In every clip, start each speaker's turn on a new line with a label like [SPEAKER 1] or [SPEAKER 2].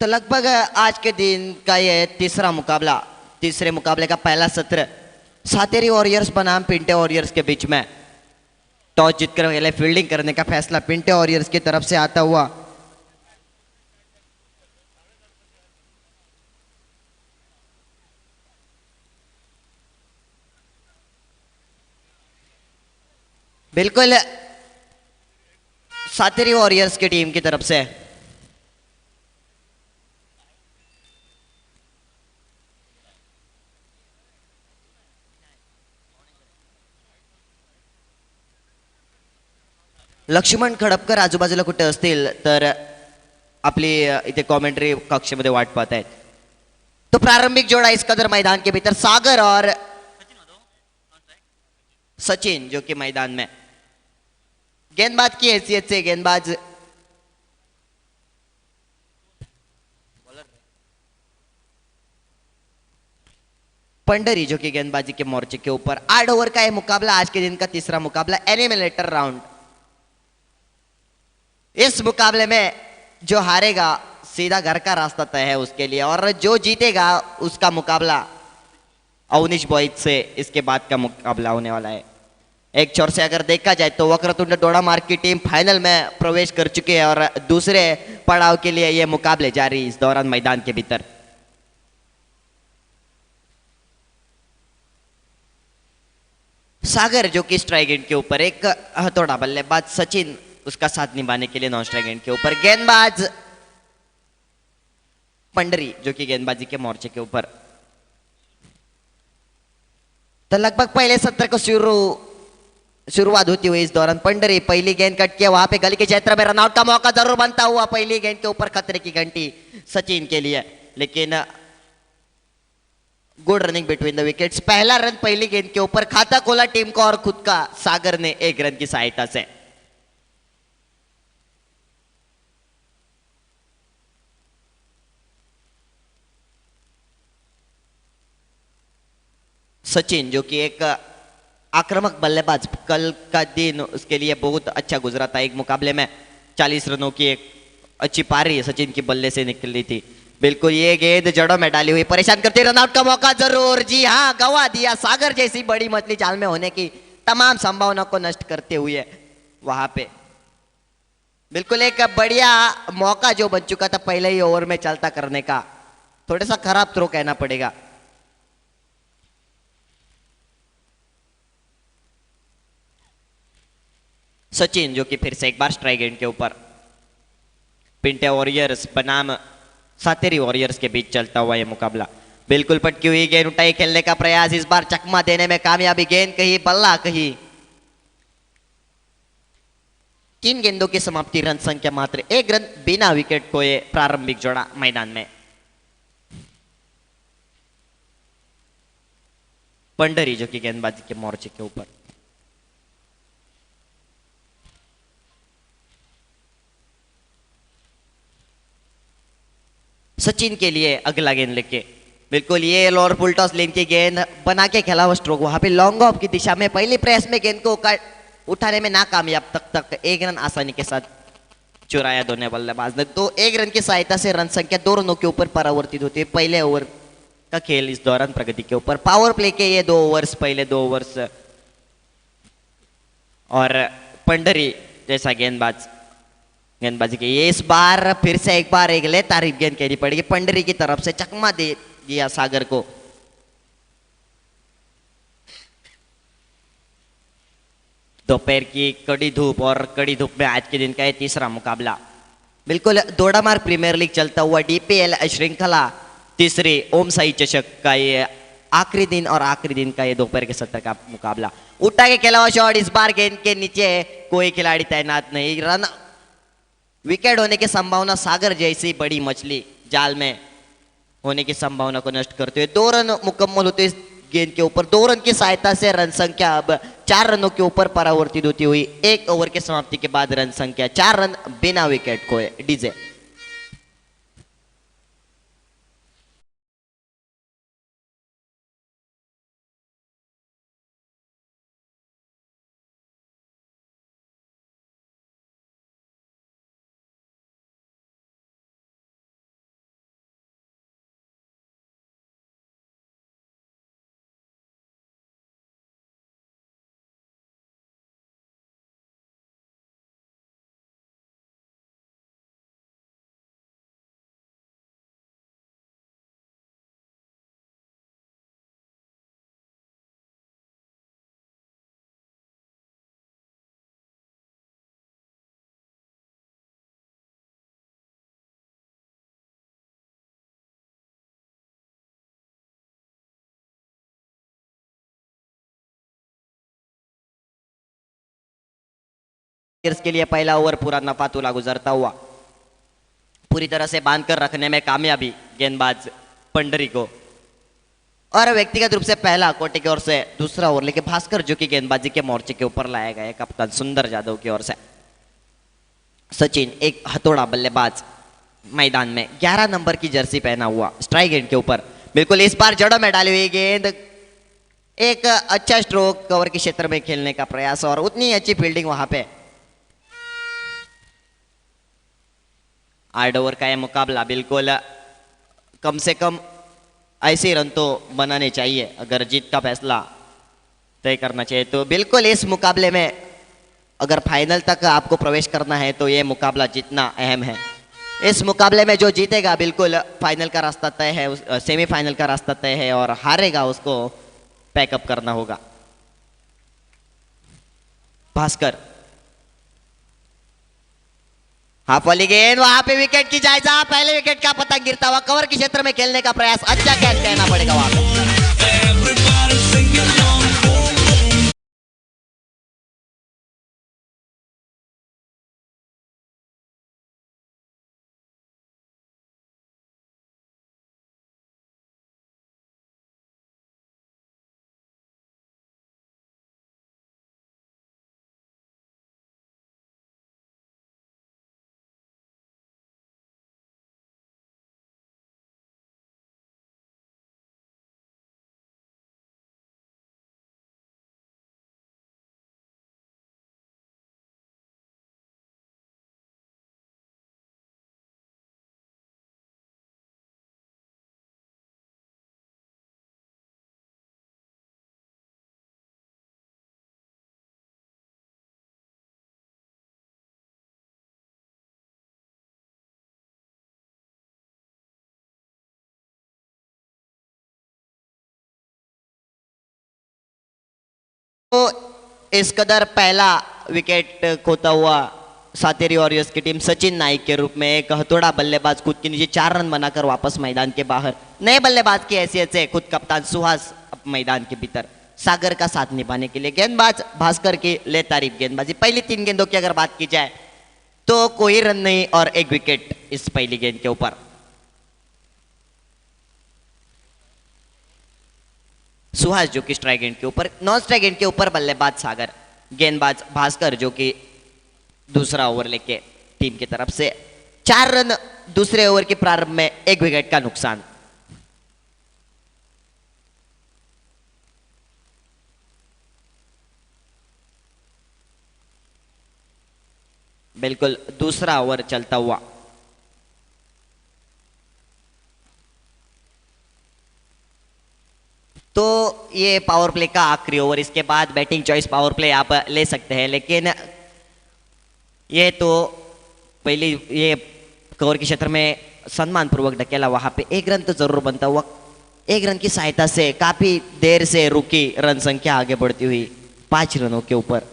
[SPEAKER 1] तो लगभग आज के दिन का ये तीसरा मुकाबला, तीसरे मुकाबले का पहला सत्र सातेरी वॉरियर्स बनाम पिंटे वॉरियर्स के बीच में टॉस जीतकर पहले फील्डिंग करने का फैसला पिंटे वॉरियर्स की तरफ से आता हुआ बिल्कुल सातेरी वॉरियर्स की टीम की तरफ से लक्ष्मण खडपकर आजूबाजूला कुठे असतील तर आपली इथे कमेंट्री कक्षेमध्ये वाट पाहत आहेत. तो प्रारंभिक जोड़ा इस कदर मैदान के भीतर सागर और सचिन जो कि मैदान में गेंदबाज की हैसियत से गेंदबाज पंडरी जो कि गेंदबाजी के मोर्चे के ऊपर 8 ओवर का यह मुकाबला, आज के दिन का तीसरा मुकाबला एलिमिनेटर राउंड. इस मुकाबले में जो हारेगा सीधा घर का रास्ता तय है उसके लिए, और जो जीतेगा उसका मुकाबला अवनीश बॉयज से इसके बाद का मुकाबला होने वाला है. एक छोर से अगर देखा जाए तो वक्रतुंड तोड़ामार की टीम फाइनल में प्रवेश कर चुकी है और दूसरे पड़ाव के लिए ये मुकाबले जारी इस दौरान मैदान के भीतर. सागर जो कि स्ट्राइक एंड के ऊपर, एक हथौड़ा बल्लेबाज सचिन उसका साथ निभाने के लिए नॉन स्ट्राइक एंड के ऊपर, गेंदबाज पंडरी जो कि गेंदबाजी के मोर्चे के ऊपर. तो लगभग पहले सत्र को शुरुआत होती हुई इस दौरान पंडरी पहली गेंद कट के वहां पे गली के क्षेत्र में रनआउट का मौका जरूर बनता हुआ, पहली गेंद के ऊपर खतरे की घंटी सचिन के लिए, लेकिन good running between the wickets. पहला रन पहली गेंद के ऊपर खाता खोला टीम को और खुद का सागर ने एक रन की सहायता से. सचिन जो कि एक आक्रामक बल्लेबाज, कल का दिन उसके लिए बहुत अच्छा गुजरा था. एक मुकाबले में 40 रनों की एक अच्छी पारी सचिन की बल्ले से निकली थी. बिल्कुल ये गेंद जड़ों में डाली हुई परेशान करती, रनआउट का मौका जरूर, जी हाँ गवा दिया. सागर जैसी बड़ी मछली जाल में होने की तमाम संभावना को नष्ट करते हुए वहां पे बिल्कुल एक बढ़िया मौका जो बन चुका था पहले ही ओवर में चलता करने का, थोड़ा सा खराब थ्रो कहना पड़ेगा. सचिन जो कि फिर से एक बार स्ट्राइक एंड के ऊपर, पिंटे वॉरियर्स बनाम सातेरी वॉरियर्स के बीच चलता हुआ यह मुकाबला. बिल्कुल पटकी हुई गेंद उठाई खेलने का प्रयास, इस बार चकमा देने में कामयाबी, गेंद कहीं बल्ला कहीं. 3 गेंदों की समाप्ति, रन संख्या मात्र 1 रन, बिना विकेट खोए प्रारंभिक जोड़ा मैदान में. पंडरी जो कि गेंदबाजी के मोर्चे के ऊपर, सचिन के लिए अगला गेंद लेके, बिल्कुल ये लोअर फुल टॉस लेन की गेंद बना के खेला हुआ स्ट्रोक, वहां पे लॉन्ग ऑफ की दिशा में पहली प्रेस में गेंद को उठाने में नाकामयाब, तक 1 रन आसानी के साथ चुराया दोनों बल्लेबाज ने. तो 1 रन की सहायता से रन संख्या 2 रनों के ऊपर परावर्तित होती है. पहले ओवर का खेल इस दौरान प्रगति के ऊपर, पावर प्ले के ये 2 ओवर्स, पहले 2 ओवर्स, और पंडरी जैसा गेंदबाजी की ये इस बार फिर से एक बार एक ले तारीफ गेंद कहनी पड़ेगी, पंडरी की तरफ से चकमा दे दिया सागर को. दोपहर की कड़ी धूप, और कड़ी धूप में आज के दिन का ये तीसरा मुकाबला, बिल्कुल दोडामार प्रीमियर लीग चलता हुआ डीपीएल श्रृंखला तीसरी ओम साई चषक का ये आखिरी दिन, और आखिरी दिन का ये दोपहर के सत्र का मुकाबला. उठा के खेला हुआ शॉट, इस बार गेंद के नीचे कोई खिलाड़ी तैनात नहीं, रन विकेट होने की संभावना सागर जैसी बड़ी मछली जाल में होने की संभावना को नष्ट करते हुए 2 रन मुकम्मल होते इस गेंद के ऊपर. 2 रन की सहायता से रन संख्या अब 4 रनों के ऊपर परावर्तित होती हुई, 1 ओवर के समाप्ति के बाद रन संख्या 4 रन बिना विकेट खोए. डीजे के लिए पहला ओवर पूरा नफातुला गुजरता हुआ, पूरी तरह से बांध कर रखने में कामयाबी गेंदबाज पंडरी को। और व्यक्तिगत रूप से पहला कोटे की ओर से दूसरा ओवर लेके भास्कर जो कि गेंदबाजी के मोर्चे के ऊपर लाया गया है कप्तान सुंदर यादव की ओर से। सचिन एक हथौड़ा बल्लेबाज मैदान में 11 नंबर की जर्सी पहना हुआ स्ट्राइक एंड के ऊपर, बिल्कुल इस बार जड़ों में डाली हुई गेंद, एक अच्छा स्ट्रोक कवर के क्षेत्र में खेलने का प्रयास और उतनी अच्छी फील्डिंग वहां पे। 8 ओवर का यह मुकाबला, बिल्कुल कम से कम ऐसे रन तो बनाने चाहिए अगर जीत का फैसला तय करना चाहिए तो। बिल्कुल इस मुकाबले में अगर फाइनल तक आपको प्रवेश करना है तो ये मुकाबला जीतना अहम है। इस मुकाबले में जो जीतेगा बिल्कुल फाइनल का रास्ता तय है, सेमीफाइनल का रास्ता तय है, और हारेगा उसको पैकअप करना होगा। भास्कर हाफ वाली गेंद, वहां पे विकेट की जायजा, पहले विकेट का पता गिरता हुआ कवर के क्षेत्र में खेलने का प्रयास, अच्छा कैच कहना पड़ेगा वहां पे। तो इस कदर पहला विकेट खोता हुआ सातेरी वॉरियर्स की टीम सचिन नाइक के रूप में एक हथौड़ा बल्लेबाज खुद के नीचे 4 रन बनाकर वापस मैदान के बाहर, नए बल्लेबाज की हैसियत से खुद कप्तान सुहास मैदान के भीतर सागर का साथ निभाने के लिए। गेंदबाज भास्कर की ले तारीफ गेंदबाजी, पहली 3 गेंदों की अगर बात की जाए तो कोई रन नहीं और 1 विकेट इस पहली गेंद के ऊपर। सुहास जो कि स्ट्राइक एंड के ऊपर, नॉन स्ट्राइक एंड के ऊपर बल्लेबाज सागर, गेंदबाज भास्कर जो कि दूसरा ओवर लेके टीम की तरफ से 4 रन दूसरे ओवर के प्रारंभ में 1 विकेट का नुकसान। बिल्कुल दूसरा ओवर चलता हुआ, तो ये पावर प्ले का आखिरी ओवर, इसके बाद बैटिंग चॉइस पावर प्ले आप ले सकते हैं, लेकिन ये तो पहले ये कवर के क्षेत्र में सम्मान पूर्वक ढकेला, वहां पे 1 रन तो जरूर बनता हुआ। 1 रन की सहायता से काफी देर से रुकी रन संख्या आगे बढ़ती हुई 5 रनों के ऊपर।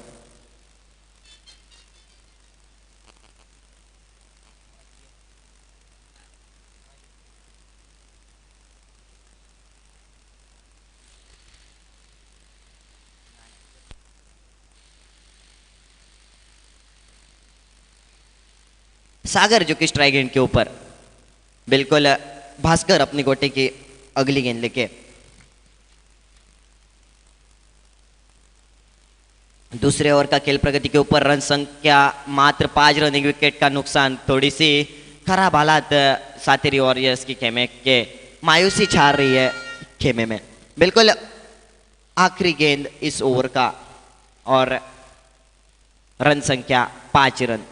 [SPEAKER 1] सागर जो कि स्ट्राइक एंड के ऊपर, बिल्कुल भास्कर अपनी गोटे की अगली गेंद लेके दूसरे ओवर का खेल प्रगति के ऊपर, रन संख्या मात्र 5 रन, 1 विकेट का नुकसान। थोड़ी सी खराब हालात सातेरी वॉरियर्स की खेमे के, मायूसी छा रही है खेमे में। बिल्कुल आखिरी गेंद इस ओवर का और रन संख्या 5 रन।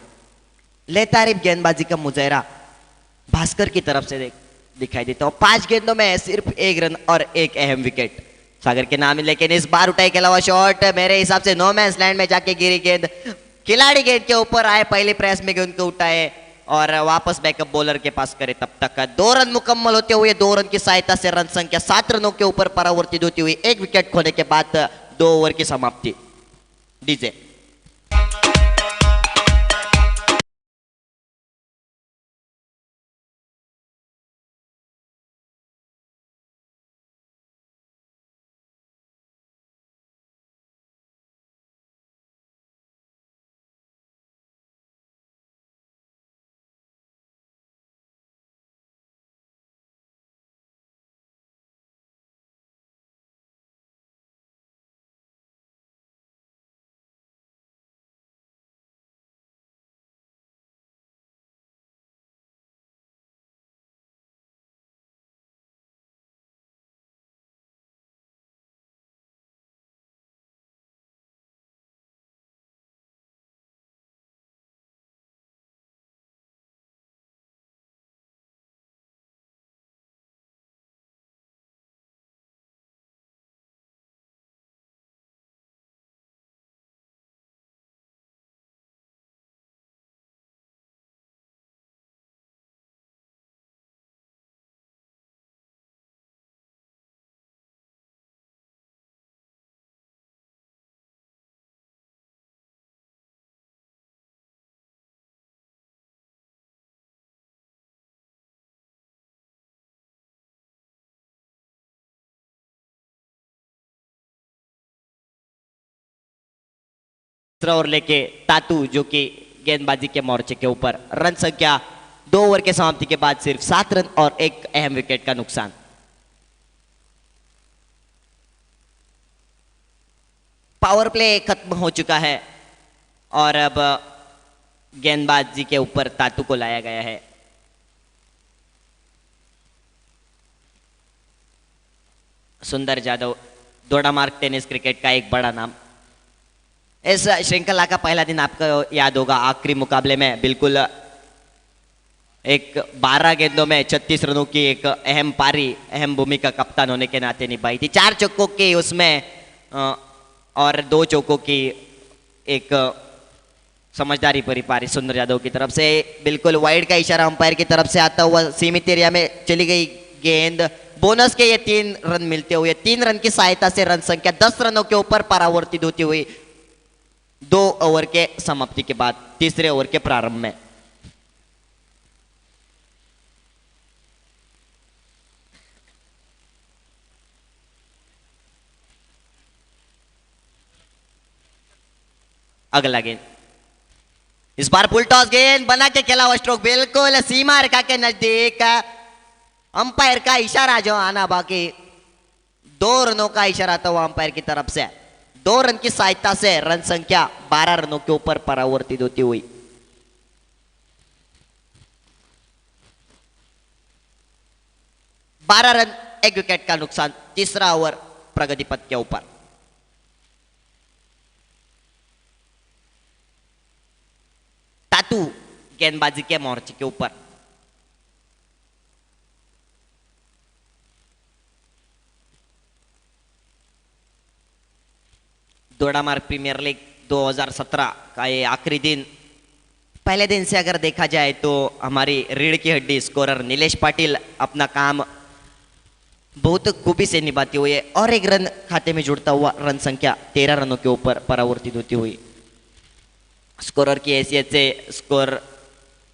[SPEAKER 1] लेतारीफ गेंदबाजी का मुजाहरा भास्कर की तरफ से दिखाई देता हो। 5 गेंदों में सिर्फ 1 रन और 1 अहम विकेट सागर के नाम, लेकिन इस बार उठाई के अलावा शॉट मेरे हिसाब से नो मैंस लैंड में जाके गिरी गेंद, खिलाड़ी गेंद के ऊपर आए, पहले प्रेस में गेंद को उठाए और वापस बैकअप बॉलर के पास करे, तब तक 2 रन मुकम्मल होते हुए 2 रन की सहायता से रन संख्या 7 रनों के ऊपर परावर्तित होती हुई 1 विकेट खोने के बाद 2 ओवर की समाप्ति। डीजे दूसरा ओवर लेके तातू जो कि गेंदबाजी के मोर्चे के ऊपर। रन संख्या 2 ओवर के समाप्ति के बाद सिर्फ 7 रन और एक अहम विकेट का नुकसान। पावर प्ले खत्म हो चुका है और अब गेंदबाजी के ऊपर तातू को लाया गया है। सुंदर जाधव, दोड़ा मार्ग टेनिस क्रिकेट का एक बड़ा नाम। इस श्रृंखला का पहला दिन आपको याद होगा, आखिरी मुकाबले में बिल्कुल एक 12 गेंदों में 36 रनों की एक अहम पारी, अहम भूमिका कप्तान होने के नाते निभाई थी। 4 चौकों की उसमें और 2 चौकों की एक समझदारी भरी पारी सुंदर यादव की तरफ से। बिल्कुल वाइड का इशारा अंपायर की तरफ से आता हुआ सीमित एरिया में चली गई गेंद। बोनस के ये 3 रन मिलते हुए 3 रन की सहायता से रन संख्या 10 रनों के ऊपर परावर्तित होती हुई 2 ओवर के समाप्ति के बाद तीसरे ओवर के प्रारंभ में। अगला गेंद, इस बार फुल टॉस गेंद बना के खेला हुआ स्ट्रोक बिल्कुल सीमा रेखा के नजदीक। अंपायर का इशारा जो आना बाकी, 2 रनों का इशारा था वो अंपायर की तरफ से। 2 रन की सहायता से रन संख्या 12 रनों के ऊपर परावर्तित होती हुई। बारह रन, 1 विकेट का नुकसान। तीसरा ओवर प्रगति पथ के ऊपर। तातू गेंदबाजी के मोर्चे के ऊपर। दोड़ा मार्ग प्रीमियर लीग 2017 का ये आखिरी दिन। पहले दिन से अगर देखा जाए तो हमारी रीढ़ की हड्डी स्कोरर नीलेश पाटिल अपना काम बहुत खूबी से निभाते हुए और 1 रन खाते में जुड़ता हुआ रन संख्या 13 रनों के ऊपर परावर्तित होती हुई। स्कोरर की हैसियत से स्कोर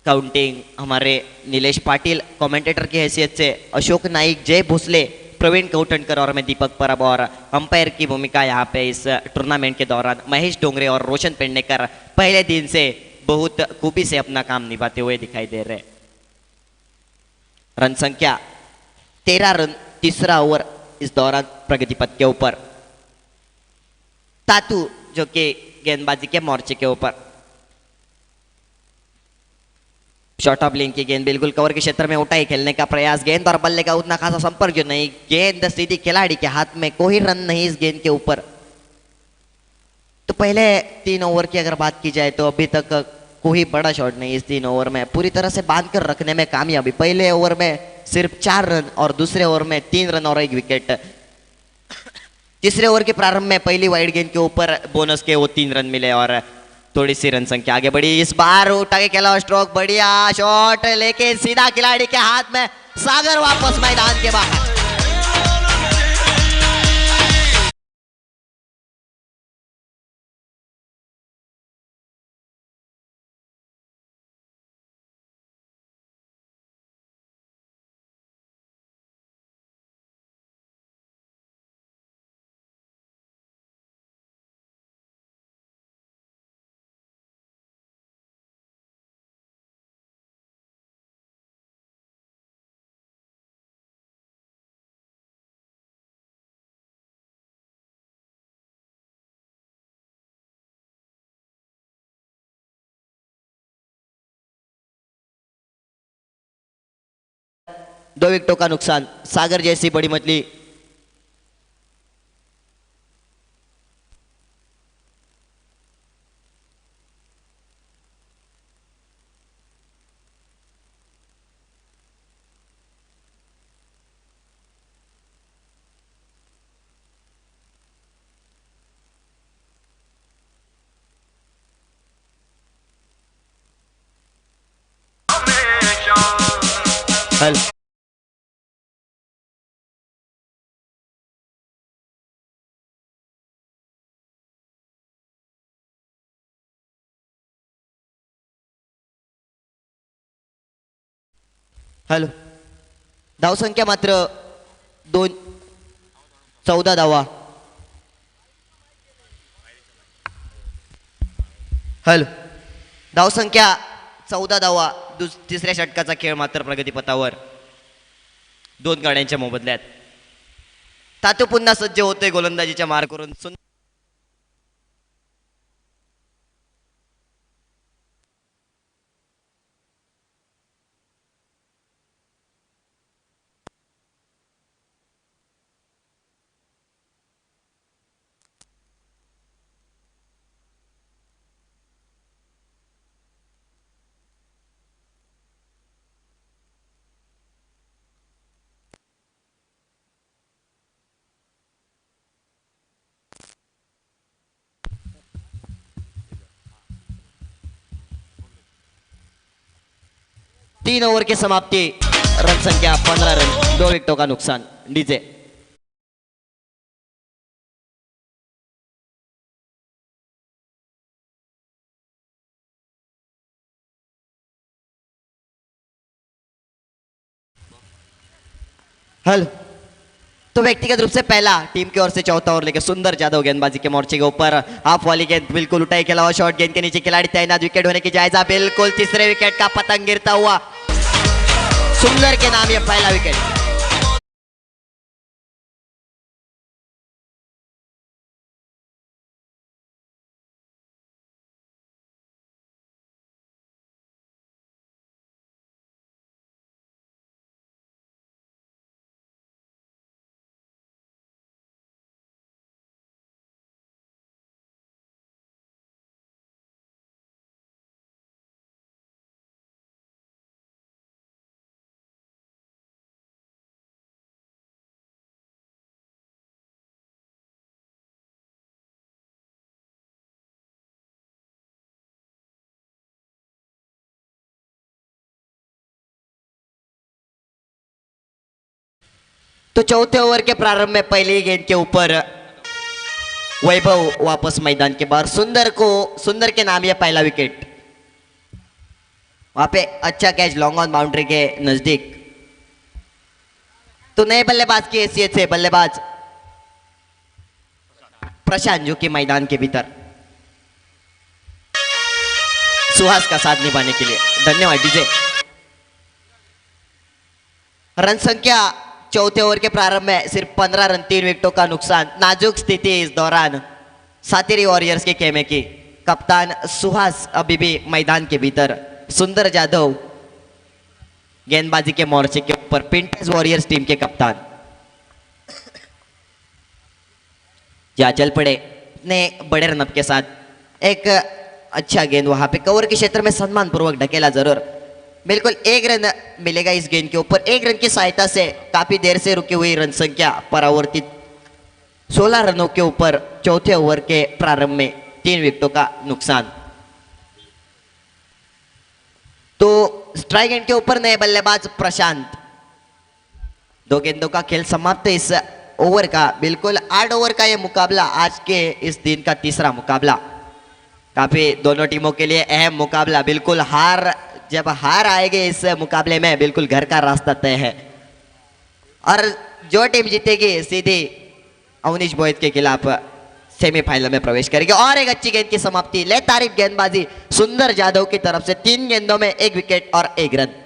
[SPEAKER 1] काउंटिंग हमारे नीलेश पाटिल, कमेंटेटर की हैसियत से अशोक नाइक, जय भोसले, प्रवीण कौटनकर और मैं दीपक परब, और अंपायर की भूमिका यहाँ पे इस टूर्नामेंट के दौरान महेश डोंगरे और रोशन पेडनेकर पहले दिन से बहुत खूबी से अपना काम निभाते हुए दिखाई दे रहे। रन संख्या 13 रन, तीसरा ओवर इस दौरान प्रगति पथ के ऊपर। तातू जो कि गेंदबाजी के मोर्चे के ऊपर। शॉर्ट ऑफ लिंक की गेंद बिल्कुल कवर के क्षेत्र में उठाई, खेलने का प्रयास, गेंद और बल्ले का उतना खासा संपर्क जो नहीं, गेंद सीधी खिलाड़ी के हाथ में, कोई रन नहीं इस गेंद के ऊपर। तो पहले 3 ओवर की अगर बात की जाए तो अभी तक कोई बड़ा शॉट नहीं इस 3 ओवर में, पूरी तरह से बांध कर रखने में कामयाबी। पहले ओवर में सिर्फ 4 रन और दूसरे ओवर में 3 रन और 1 विकेट। तीसरे ओवर के प्रारंभ में पहली वाइड गेंद के ऊपर बोनस के वो 3 रन मिले और थोड़ी सी रन संख्या आगे बढ़ी। इस बार उठा के खेला स्ट्रोक, बढ़िया शॉट लेके सीधा खिलाड़ी के हाथ में, सागर वापस मैदान के बाहर। दो विकेटों का नुकसान। सागर जैसी बड़ी मछली हेलो हेलो धाव संख्या मात्र 2, 14 धावा। हॅलो. धावसंख्या 14 धावा. तिसऱ्या षटकाचा खेळ मात्र प्रगतीपथावर. दोन गाड्यांच्या मोबदल्यात. तातू पुन्हा सज्ज होतोय गोलंदाजीच्या मार करून. तीन ओवर की समाप्ति. रन संख्या 15 रन, 2 विकेटों का नुकसान. डीजे. हल. तो व्यक्तिगत रूप से पहला टीम की ओर से चौथा ओवर लेके सुंदर जादव गेंदबाजी के मोर्चे के ऊपर. हाफ वाली गेंद बिल्कुल उठाई के अलावा शॉर्ट गेंद के नीचे खिलाड़ी तैनात. विकेट होने की जायजा. बिल्कुल तीसरे विकेट का पतंग गिरता हुआ. सुंदर के नाम ये पहला विकेट. तो चौथे ओवर के प्रारंभ में पहली गेंद के ऊपर वैभव वापस मैदान के बाहर. सुंदर के नाम यह पहला विकेट. वहां पे अच्छा कैच लॉन्ग ऑन बाउंड्री के नजदीक. तो नए बल्लेबाज की हैसियत से बल्लेबाज प्रशांत जो कि मैदान के भीतर सुहास का साथ निभाने के लिए. धन्यवाद डीजे. रन संख्या चौथे ओवर के प्रारंभ में सिर्फ 15 रन, 3 विकेटों का नुकसान. नाजुक स्थिति इस दौरान सातिरी वॉरियर्स के खेमे की. कप्तान सुहास अभी भी मैदान के भीतर. सुंदर जाधव गेंदबाजी के मोर्चे के ऊपर. पिंटर्स वॉरियर्स टीम के कप्तान. या चल पड़े इतने बड़े रनअप के साथ. एक अच्छा गेंद वहां पे कवर के क्षेत्र में सम्मान पूर्वक ढकेला जरूर. बिल्कुल एक रन मिलेगा इस गेंद के ऊपर. एक रन की सहायता से काफी देर से रुकी हुई रन संख्या परावर्तित. 16 रनों के ऊपर चौथे ओवर के प्रारंभ में 3 विकेटों का नुकसान. तो स्ट्राइक एंड के ऊपर नए बल्लेबाज प्रशांत. 2 गेंदों का खेल समाप्त इस ओवर का. बिल्कुल 8 ओवर का यह मुकाबला. आज के इस दिन का तीसरा मुकाबला. काफी दोनों टीमों के लिए अहम मुकाबला. बिल्कुल जब हार आएगी इस मुकाबले में बिल्कुल घर का रास्ता तय है. और जो टीम जीतेगी सीधी अवनीश बोहित के खिलाफ सेमीफाइनल में प्रवेश करेगी. और एक अच्छी गेंद की समाप्ति. ले तारीफ गेंदबाजी सुंदर जाधव की तरफ से. 3 गेंदों में 1 विकेट और 1 रन.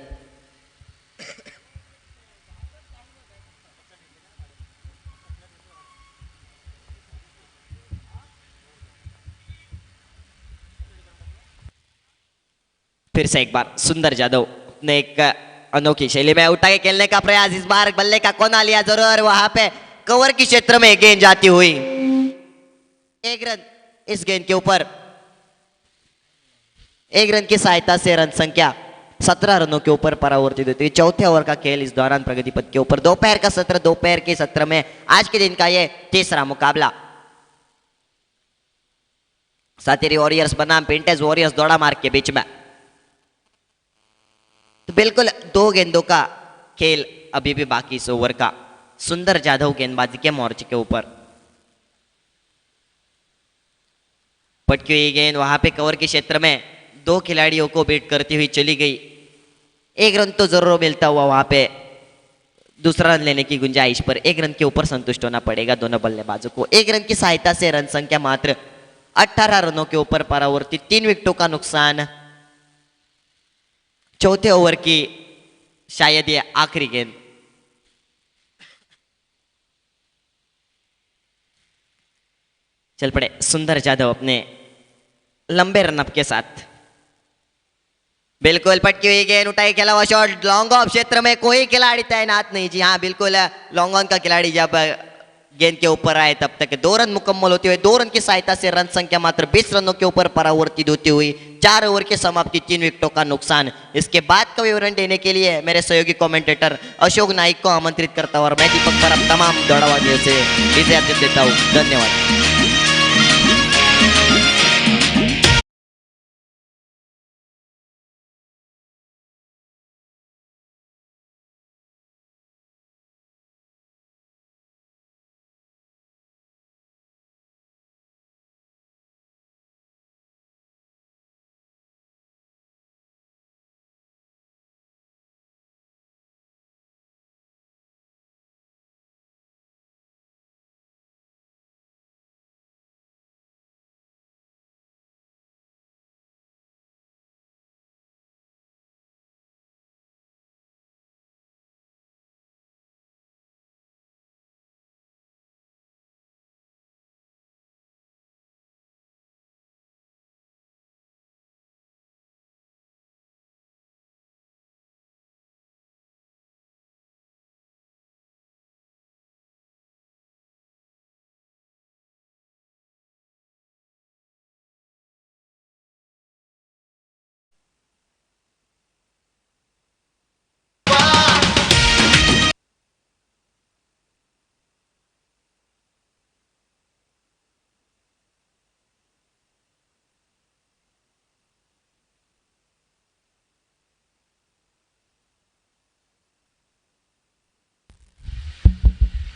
[SPEAKER 1] फिर से एक बार सुंदर जाधव ने एक अनोखी शैली में उठा के खेलने का प्रयास. इस बार बल्ले का कोना लिया जरूर. वहां पे कवर की क्षेत्र में गेंद जाती हुई. 1 रन इस गेंद के ऊपर. 1 रन की सहायता से रन संख्या 17 रनों के ऊपर परावर्तित होती है. चौथे ओवर का खेल इस दौरान प्रगति पथ के ऊपर. दोपहर का सत्र. दोपहर के सत्र में आज के दिन का यह तीसरा मुकाबला. सातिरी वॉरियर्स बनाम पिंटेज वॉरियर्स दौड़ा मार्ग के बीच में. तो बिल्कुल 2 गेंदों का खेल अभी भी बाकी इस ओवर का. सुंदर जाधव गेंदबाजी के मोर्चे के ऊपर. पटकी हुई गेंद वहां पे कवर के क्षेत्र में 2 खिलाड़ियों को बीट करती हुई चली गई. 1 रन तो जरूर मिलता हुआ वहां पे दूसरा रन लेने की गुंजाइश पर 1 रन के ऊपर संतुष्ट होना पड़ेगा दोनों बल्लेबाजों को. 1 रन की सहायता से रन संख्या मात्र 18 रनों के ऊपर परावर्ती 3 विकेटों का नुकसान। चौथे ओवर की शायद ये आखिरी गेंद। चल पड़े सुंदर जाधव अपने लंबे रनअप के साथ। बिल्कुल पटकी हुई गेंद, उठाई खेला हुआ शॉट, लॉन्ग ऑफ क्षेत्र में कोई खिलाड़ी तैनात नहीं। जी हाँ बिल्कुल, लॉन्ग ऑन का खिलाड़ी जब गेंद के ऊपर आए तब तक 2 रन मुकम्मल होते हुए 2 रन की सहायता से रन संख्या मात्र 20 रनों के ऊपर परावर्तित होती हुई 4 ओवर की समाप्ति, 3 विकेटों का नुकसान। इसके बाद का विवरण देने के लिए मेरे सहयोगी कमेंटेटर अशोक नाइक को आमंत्रित करता हूं और मैं दीपक पर अब तमाम दौड़ावादियों से इजाजत देता हूं। धन्यवाद।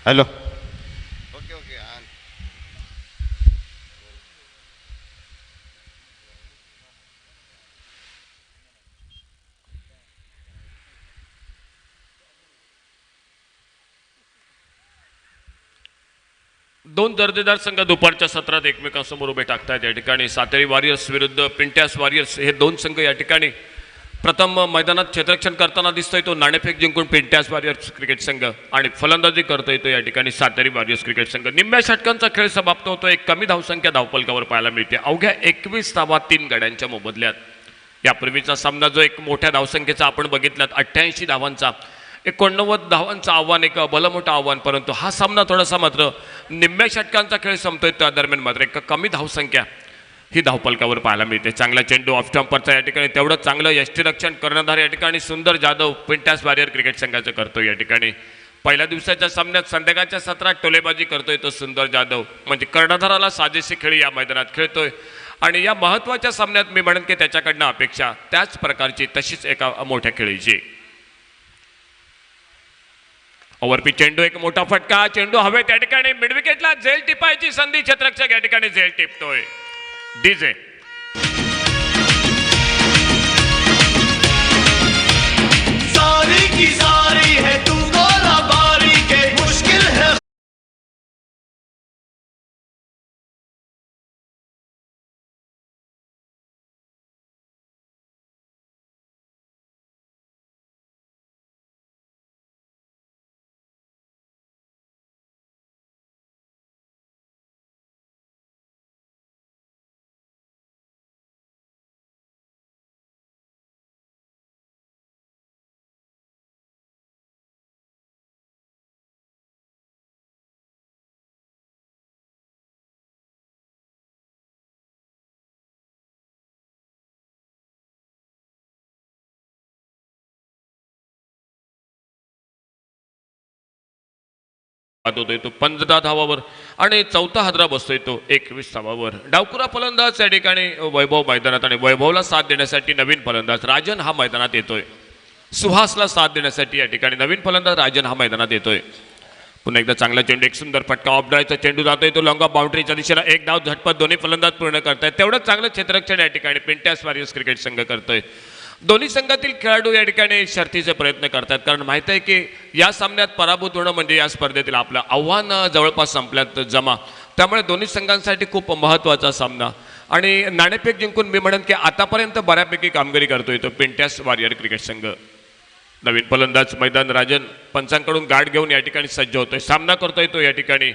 [SPEAKER 2] हॅलो.
[SPEAKER 3] दोन दर्जेदार संघ दुपारच्या सत्रात एकमेकांसमोर उभे टाकतात. या ठिकाणी सातेरी वॉरियर्स विरुद्ध पिंट्यास वॉरियर्स हे दोन संघ या ठिकाणी प्रथम मैदानात क्षेत्ररक्षण करताना दिसतोय तो नाणेफेक जिंकून पिंट्यास वॉरियर्स क्रिकेट संघ आणि फलंदाजी करतोय तो या ठिकाणी सातेरी वॉरियर्स क्रिकेट संघ. निम्म्या षटकांचा खेळ समाप्त होतो. एक कमी धावसंख्या धावपलकावर पाहायला मिळते. अवघ्या 21 धावा 3 गड्यांच्या मोबदल्यात. यापूर्वीचा सामना जो एक मोठ्या धावसंख्येचा आपण बघितलात 88 धावांचा 89 धावांचं आव्हान, एक भलं मोठं आव्हान. परंतु हा सामना थोडासा मात्र निम्म्या षटकांचा खेळ संपतोय त्या दरम्यान मात्र एक कमी धावसंख्या ही धावपलकावर पाहायला मिळते. चांगला चेंडू ऑफ स्टंपरचा या ठिकाणी तेवढं चांगलं यष्टीरक्षण कर्णधार या ठिकाणी सुंदर जाधव पिंट्यास वॉरियर क्रिकेट संघाचं करतोय. या ठिकाणी पहिल्या दिवसाच्या सामन्यात संध्याकाळच्या सत्रात टोलेबाजी करतोय तो सुंदर जाधव, म्हणजे कर्णधाराला साजेशी खेळी या मैदानात खेळतोय. आणि या महत्त्वाच्या सामन्यात मी म्हणेन की त्याच्याकडनं अपेक्षा त्याच प्रकारची तशीच एका मोठ्या खेळीची. ओव्हरपी चेंडू, एक मोठा फटका, चेंडू हवे त्या ठिकाणी मिड विकेटला झेल टिपायची संधी, क्षेत्ररक्षक या ठिकाणी झेल टिपतोय. डीजे
[SPEAKER 4] सारी की सारी है तू गोला बारी के मुश्किल है.
[SPEAKER 3] होतोय तो 15 धावावर आणि चौथा हादरा बसतोय तो 21 धावावर. डावकुरा फलंदाज या ठिकाणी वैभव मैदानात आणि वैभवला साथ देण्यासाठी नवीन फलंदाज राजन हा मैदानात येतोय. सुहासला साथ देण्यासाठी या ठिकाणी नवीन फलंदाज राजन हा मैदानात येतोय. पुन्हा एकदा चांगला चेंडू, एक सुंदर फटका, ऑफ ड्रायचा चेंडू जातोय तो लॉंग ऑफ बाउंड्रीच्या दिशेला. एक धाव झटपट दोन्ही फलंदाज पूर्ण करतायत. तेवढंच चांगलं क्षेत्ररक्षण या ठिकाणी पिंट्यास वॉरियर्स क्रिकेट संघ करतोय. दोन्ही संघातील खेळाडू या ठिकाणी शर्थीचे प्रयत्न करतात, कारण माहित आहे की या सामन्यात पराभूत होणं म्हणजे या स्पर्धेतील आपलं आव्हान जवळपास संपल्यात जमा. त्यामुळे दोन्ही संघांसाठी खूप महत्त्वाचा सामना आणि नाणेफेक जिंकून मी म्हणेन की आतापर्यंत बऱ्यापैकी कामगिरी करतोय तो पिंट्यास वॉरियर क्रिकेट संघ. नवीन फलंदाज मैदान राजन पंचांकडून गाठ घेऊन या ठिकाणी सज्ज होतोय. सामना करतोय तो या ठिकाणी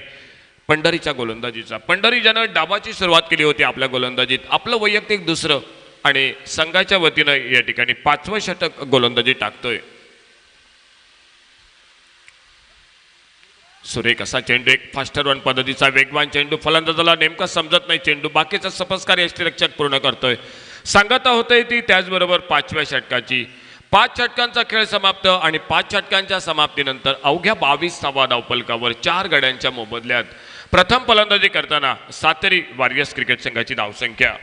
[SPEAKER 3] पंढरीच्या गोलंदाजीचा. पंढरी ज्यानं डावाची सुरुवात केली होती आपल्या गोलंदाजीत, आपलं वैयक्तिक दुसरं आणि संघाच्या वतीनं या ठिकाणी 5वं षटक गोलंदाजी टाकतोय. सुरेख असा चेंडू, एक फास्टर वन पद्धतीचा वेगवान चेंडू. फलंदाजाला नेमका समजत नाही चेंडू, बाकीचा सपस्कार यष्टीरक्षक पूर्ण करतोय. सांगता होतंय ती त्याचबरोबर 5व्या षटकाची. 5 षटकांचा खेळ समाप्त आणि 5 षटकांच्या समाप्तीनंतर अवघ्या 22व्या धावफलकावर 4 गड्यांच्या मोबदल्यात प्रथम फलंदाजी करताना सातेरी वॉरियर्स क्रिकेट संघाची धावसंख्या.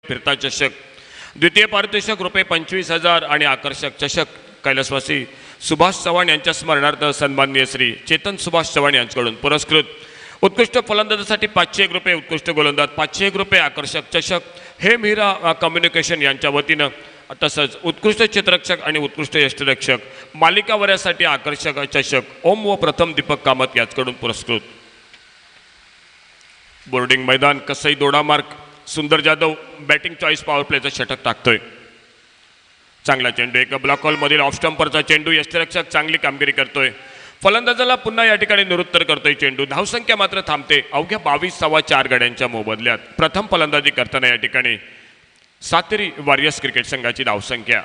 [SPEAKER 3] फिरता चषक, द्वितीय पारितोषिक रुपये 25,000 आणि आकर्षक चषक कैलासवासी सुभाष चव्हाण यांच्या स्मरणार्थ सन्माननीय श्री चेतन सुभाष चव्हाण यांच्याकडून पुरस्कृत. उत्कृष्ट फलंदाजासाठी 501 रुपये, उत्कृष्ट गोलंदाज 501 रुपये, आकर्षक चषक हे मीरा कम्युनिकेशन यांच्या वतीनं. तसंच उत्कृष्ट क्षेत्ररक्षक आणि उत्कृष्ट यष्टीरक्षक मालिकावर्यासाठी आकर्षक चषक ओम व प्रथम दीपक कामत यांच्याकडून पुरस्कृत. बोर्डिंग मैदान कसई दोडा मार्क. सुंदर जाधव बॅटिंग चॉईस पॉवर प्लेचं षटक टाकतोय. चांगला चेंडू, एक ब्लॉक हॉलमधील ऑफ स्टंपरचा चेंडू. यष्टीरक्षक चांगली कामगिरी करतोय. फलंदाजाला पुन्हा या ठिकाणी निरुत्तर करतोय चेंडू. धावसंख्या मात्र थांबते अवघ्या 22 गड्यांच्या मोबदल्यात. प्रथम फलंदाजी करताना या ठिकाणी सातेरी वॉरियर्स क्रिकेट संघाची धावसंख्या.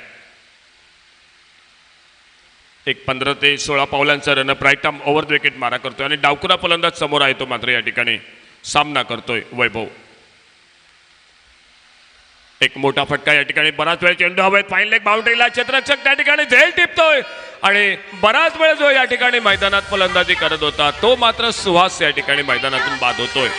[SPEAKER 3] एक 15 ते 16 पावलांचा run up right arm over the wicket मारा करतोय आणि डावकुरा फलंदाज समोर आहे तो मात्र या ठिकाणी सामना करतोय वैभव. एक मोठा फटका या ठिकाणी. बराच वेळ चेंडू हवेत, फाईन लेग बाउंड्रीला. क्षेत्ररक्षक त्या ठिकाणी झेल टिपतोय आणि बराच वेळ जो या ठिकाणी मैदानात फलंदाजी करत होता तो मात्र सुहास या ठिकाणी मैदानातून बाद होतोय.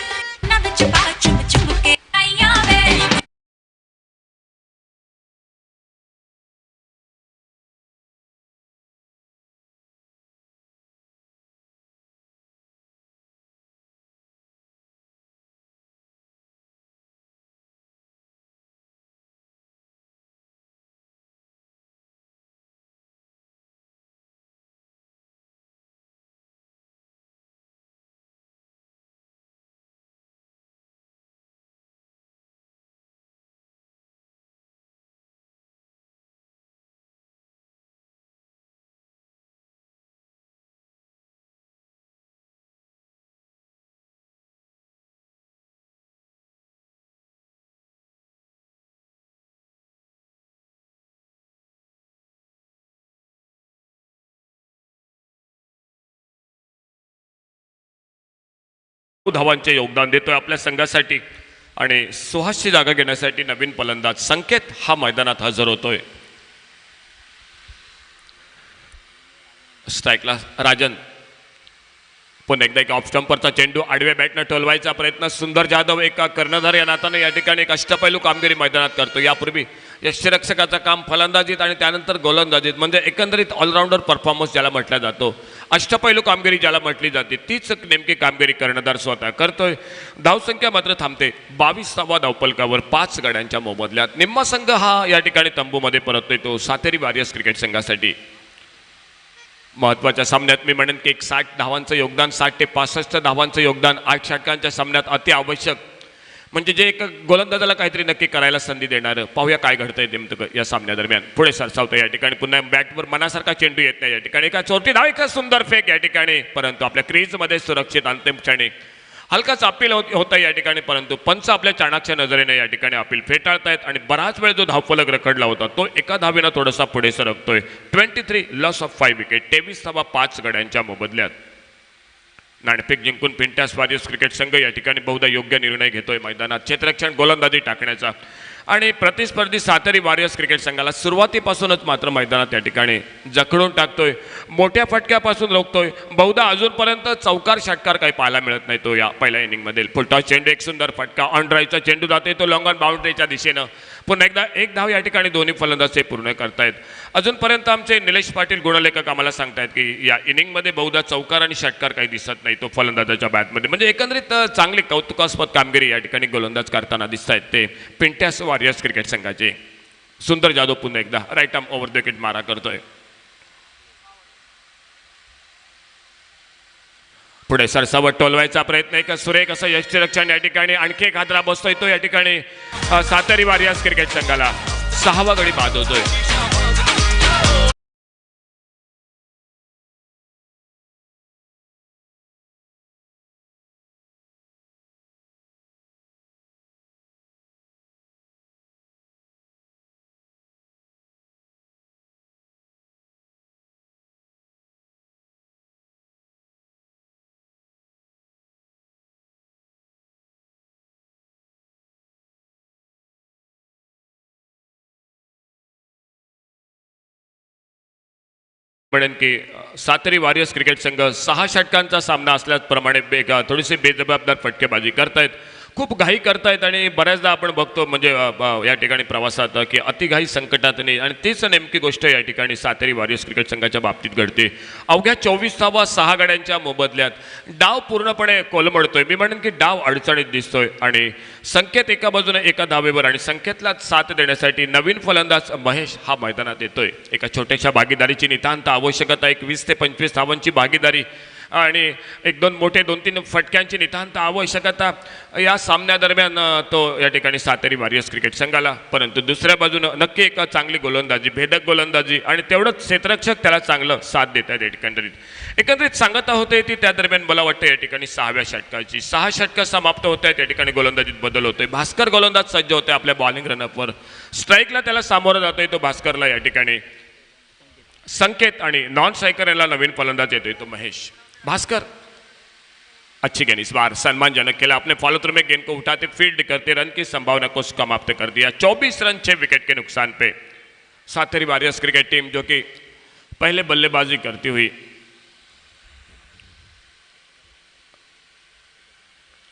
[SPEAKER 3] धावांचे योगदान देतोय आपल्या संघासाठी आणि सुहासची जागा घेण्यासाठी नवीन फलंदाज संकेत हा मैदानात हजर होतोय. स्ट्राईकला राजन. पुन्हा एकदा एक ऑफ स्टंपरचा चेंडू. आडव्या बॅटनं टोलवायचा प्रयत्न. सुंदर जाधव एका कर्णधार या नात्याने या ठिकाणी एक अष्टपैलू कामगिरी मैदानात करतो. यापूर्वी यष्टीरक्षकाचं काम फलंदाजीत आणि त्यानंतर गोलंदाजीत, म्हणजे एकंदरीत ऑलराऊंडर परफॉर्मन्स ज्याला म्हटला जातो, अष्टपैलू कामगिरी ज्याला म्हटली जाते, तीच नेमकी कामगिरी कर्णधार स्वतः करतोय. धावसंख्या मात्र थांबते 22व्या धावफलकावर 5 गड्यांच्या मोबदल्यात. निम्मा संघ हा या ठिकाणी तंबूमध्ये परततोय तो सातेरी वॉरियर्स क्रिकेट संघासाठी. महत्त्वाच्या सामन्यात मी म्हणेन की एक 60 धावांचं योगदान, 60 ते 65 धावांचं योगदान 8 षटकांच्या सामन्यात अति आवश्यक, म्हणजे जे एक गोलंदाजाला काहीतरी नक्की करायला संधी देणारं. पाहूया काय घडतंय नेमकं या सामन्यादरम्यान. पुढे सरसावतं या ठिकाणी. पुन्हा बॅटवर मनासारखा चेंडू येत नाही या ठिकाणी. एका चोरटी धाव, एका सुंदर फेक या ठिकाणी, परंतु आपल्या क्रीजमध्ये सुरक्षित अंतिम क्षणी हलकाच अपील होत आहे या ठिकाणी, परंतु पंच आपल्या चाणाक्ष नजरेने या ठिकाणी अपील फेटाळतायत आणि बराच वेळ जो धावफलक रखडला होता तो एका धावेनं थोडासा पुढे सरकतोय. 23 लॉस ऑफ 5 विकेट, 23 गड्यांच्या मोबदल्यात. नाणेफेक जिंकून पिंट्यास वॉरियर्स क्रिकेट संघ या ठिकाणी बहुधा योग्य निर्णय घेतोय मैदानात क्षेत्ररक्षण गोलंदाजी टाकण्याचा आणि प्रतिस्पर्धी सातेरी वॉरियर्स क्रिकेट संघाला सुरुवातीपासूनच मात्र मैदानात या ठिकाणी जखडून टाकतोय, मोठ्या फटक्यापासून रोखतोय. बहुधा अजूनपर्यंत चौकार षटकार काही पाहायला मिळत नाही तो या पहिल्या इनिंगमध्ये. फुलटॉस चेंडू, एक सुंदर फटका, ऑन ड्राईव्हचा चेंडू जाते तो लॉंग ऑन बाउंड्रीच्या दिशेनं. पुन्हा एकदा एक धाव या ठिकाणी दोन्ही फलंदाज पूर्ण करतायत. अजूनपर्यंत आमचे निलेश पाटील गुणलेखक आम्हाला सांगतायत की या इनिंगमध्ये बहुधा चौकार आणि षटकार काही दिसत नाही तो फलंदाजाच्या बॅटमध्ये. म्हणजे एकंदरीत चांगली कौतुकास्पद कामगिरी या ठिकाणी गोलंदाज करताना दिसत आहेत ते पिंट्यास वॉरियर्स क्रिकेट संघाचे. सुंदर जाधव पुन्हा एकदा right arm over the wicket मारा करतोय. पुढे सरसावट टोलवायचा प्रयत्न, एक सुरेख असं यष्टीरक्षण या ठिकाणी. आणखी एक हादरा बसतोय तो या ठिकाणी सातेरी वॉरियर्स क्रिकेट संघाला. 6वा गडी बाद होतोय. म्हणेन की सातेरी वॉरियर्स क्रिकेट संघ 6 षटकांचा सामना असल्याप्रमाणे थोडीशी बेजबाबदार फटकेबाजी करतायत, खूप घाई करतायत आणि बऱ्याचदा आपण बघतो म्हणजे या ठिकाणी प्रवासात की अतिघाई संकटात नाही आणि तीच नेमकी गोष्ट या ठिकाणी सातेरी वॉरियर्स क्रिकेट संघाच्या बाबतीत घडते. अवघ्या 24 6 गड्यांच्या मोबदल्यात डाव पूर्णपणे कोलमडतोय. मी म्हणेन की डाव अडचणीत दिसतोय आणि संकेत एका बाजूने एका धावेवर आणि संकेतला साथ देण्यासाठी नवीन फलंदाज महेश हा मैदानात येतोय. एका छोट्याशा भागीदारीची नितांत आवश्यकता, एक 20 ते 25 धावांची भागीदारी आणि 1-2 मोठे 2-3 फटक्यांची नितांत आवश्यकता या सामन्यादरम्यान तो या ठिकाणी सातेरी वॉरियर्स क्रिकेट संघाला. परंतु दुसऱ्या बाजूनं नक्की एक चांगली गोलंदाजी, भेदक गोलंदाजी आणि तेवढंच क्षेत्ररक्षक त्याला चांगलं साथ देत आहेत. एकंदरीत सांगता होते ती त्या दरम्यान मला वाटतं या ठिकाणी 6व्या षटकाची 6 षटकं समाप्त होत आहेत. या ठिकाणी गोलंदाजीत बदल होतोय. भास्कर गोलंदाज सज्ज होते आपल्या बॉलिंग रनअपवर. स्ट्राईकला त्याला सामोरं जातोय तो भास्करला या ठिकाणी संकेत आणि नॉन स्ट्रायकर याला नवीन फलंदाज येतोय तो महेश. भास्कर अच्छी गेंद इस बार सम्मानजनक खेला, अपने फॉलो थ्रू में गेंद को उठाते फील्ड करते रन की संभावना को समाप्त कर दिया. 24 रन 6 विकेट के नुकसान पे सातेरी वॉरियर्स क्रिकेट टीम जो कि पहले बल्लेबाजी करती हुई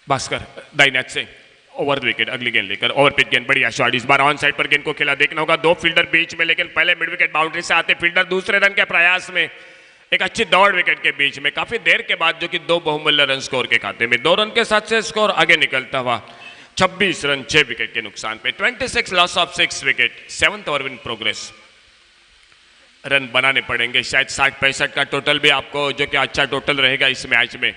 [SPEAKER 3] भास्कर दाइनेट से ओवर विकेट, अगली गेंद लेकर ओवर पिच गेंद, बढ़िया शॉट. इस बार ऑन साइड पर गेंद को खेला, देखना होगा 2 फील्डर बीच में, लेकिन पहले मिड विकेट बाउंड्री से आते फील्डर दूसरे रन के प्रयास में एक अच्छी दौड़ विकेट के बीच में काफी देर के बाद जो कि 2 बहुमूल्य रन स्कोर के खाते में 2 रन के साथ से स्कोर आगे निकलता हुआ 26 रन 6 विकेट के नुकसान पे. 26 loss of 6 wicket, 7th over in progress. Run बनाने पड़ेंगे शायद 60-65 का टोटल भी आपको जो कि अच्छा टोटल रहेगा इस मैच में.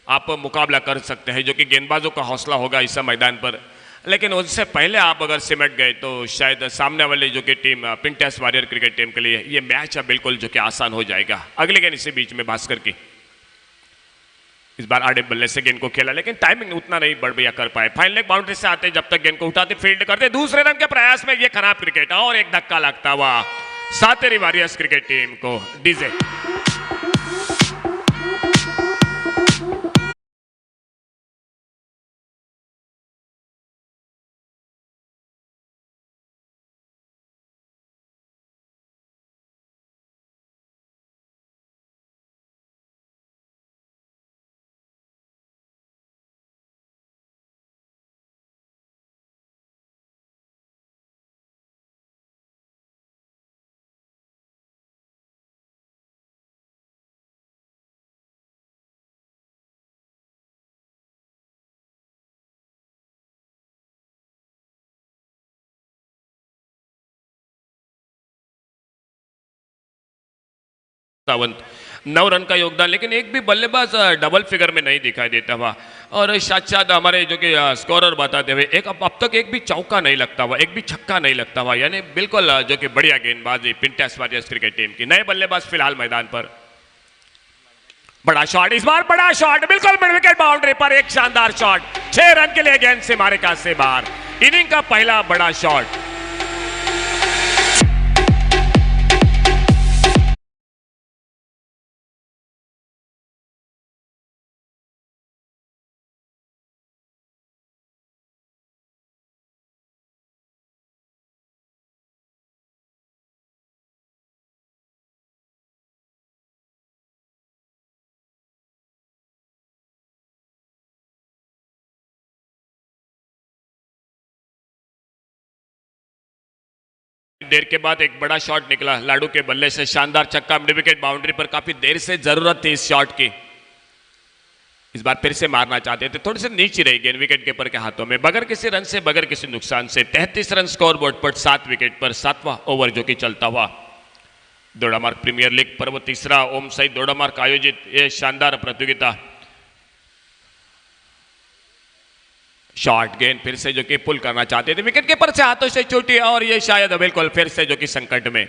[SPEAKER 3] आप मुकाबला कर सकते हैं जो कि गेंदबाजों का हौसला होगा इस मैदान पर. लेकिन उससे पहले आप अगर सिमट गए तो शायद सामने वाली जो कि टीम पिंट्यास वॉरियर क्रिकेट टीम के लिए ये मैच बिल्कुल जो कि आसान हो जाएगा. अगली गेंद इसी बीच में भास्कर की. इस बार आड़े बल्ले से गेंद को खेला, लेकिन टाइमिंग उतना नहीं बढ़िया कर पाए. फाइनल लेग बाउंड्री से आते जब तक गेंद को उठाते फील्ड करते दूसरे रन के प्रयास में ये खराब क्रिकेट और एक धक्का लगता हुआ सातेरी वॉरियर्स क्रिकेट टीम को डीजे. सावंत 9 रन का योगदान, लेकिन एक भी बल्लेबाज डबल फिगर में नहीं दिखाई देता हुआ. और साथ हमारे जो कि स्कोरर बताते हुए एक अब तक एक भी चौका नहीं लगता हुआ, एक भी छक्का नहीं लगता हुआ. यानी बिल्कुल जो कि बढ़िया गेंदबाजी पिंट्यास वॉरियर्स क्रिकेट टीम की. नए बल्लेबाज फिलहाल मैदान पर बड़ा शॉट, इस बार बड़ा शॉट, बिल्कुल मिड विकेट बाउंड्री पर एक शानदार शॉट, 6 रन के लिए गेंद से मारे काज से बाहर। इनिंग का पहला बड़ा शॉट। देर के बाद एक बड़ा शॉट निकला लाडू के बल्ले से, शानदार छक्का मिड विकेट बाउंड्री पर। काफी देर से जरूरत थी इस शॉट की, इस बार फिर से मारना चाहते थे, थोड़ी सी नीचे रही गेंद विकेट कीपर के हाथों में, बगैर किसी रन से, बगैर किसी नुकसान से। 33 रन स्कोर बोर्ड पर 7 विकेट पर, 7वां ओवर जो कि चलता हुआ। दोडामार्ग प्रीमियर लीग पर्व तीसरा ओम साई दोडामार्ग आयोजित ये शानदार प्रतियोगिता। शॉर्ट गेंद फिर से जो कि पुल करना चाहते थे, विकेट कीपर से हाथों से छूटी और ये शायद बिल्कुल फिर से जो कि संकट में।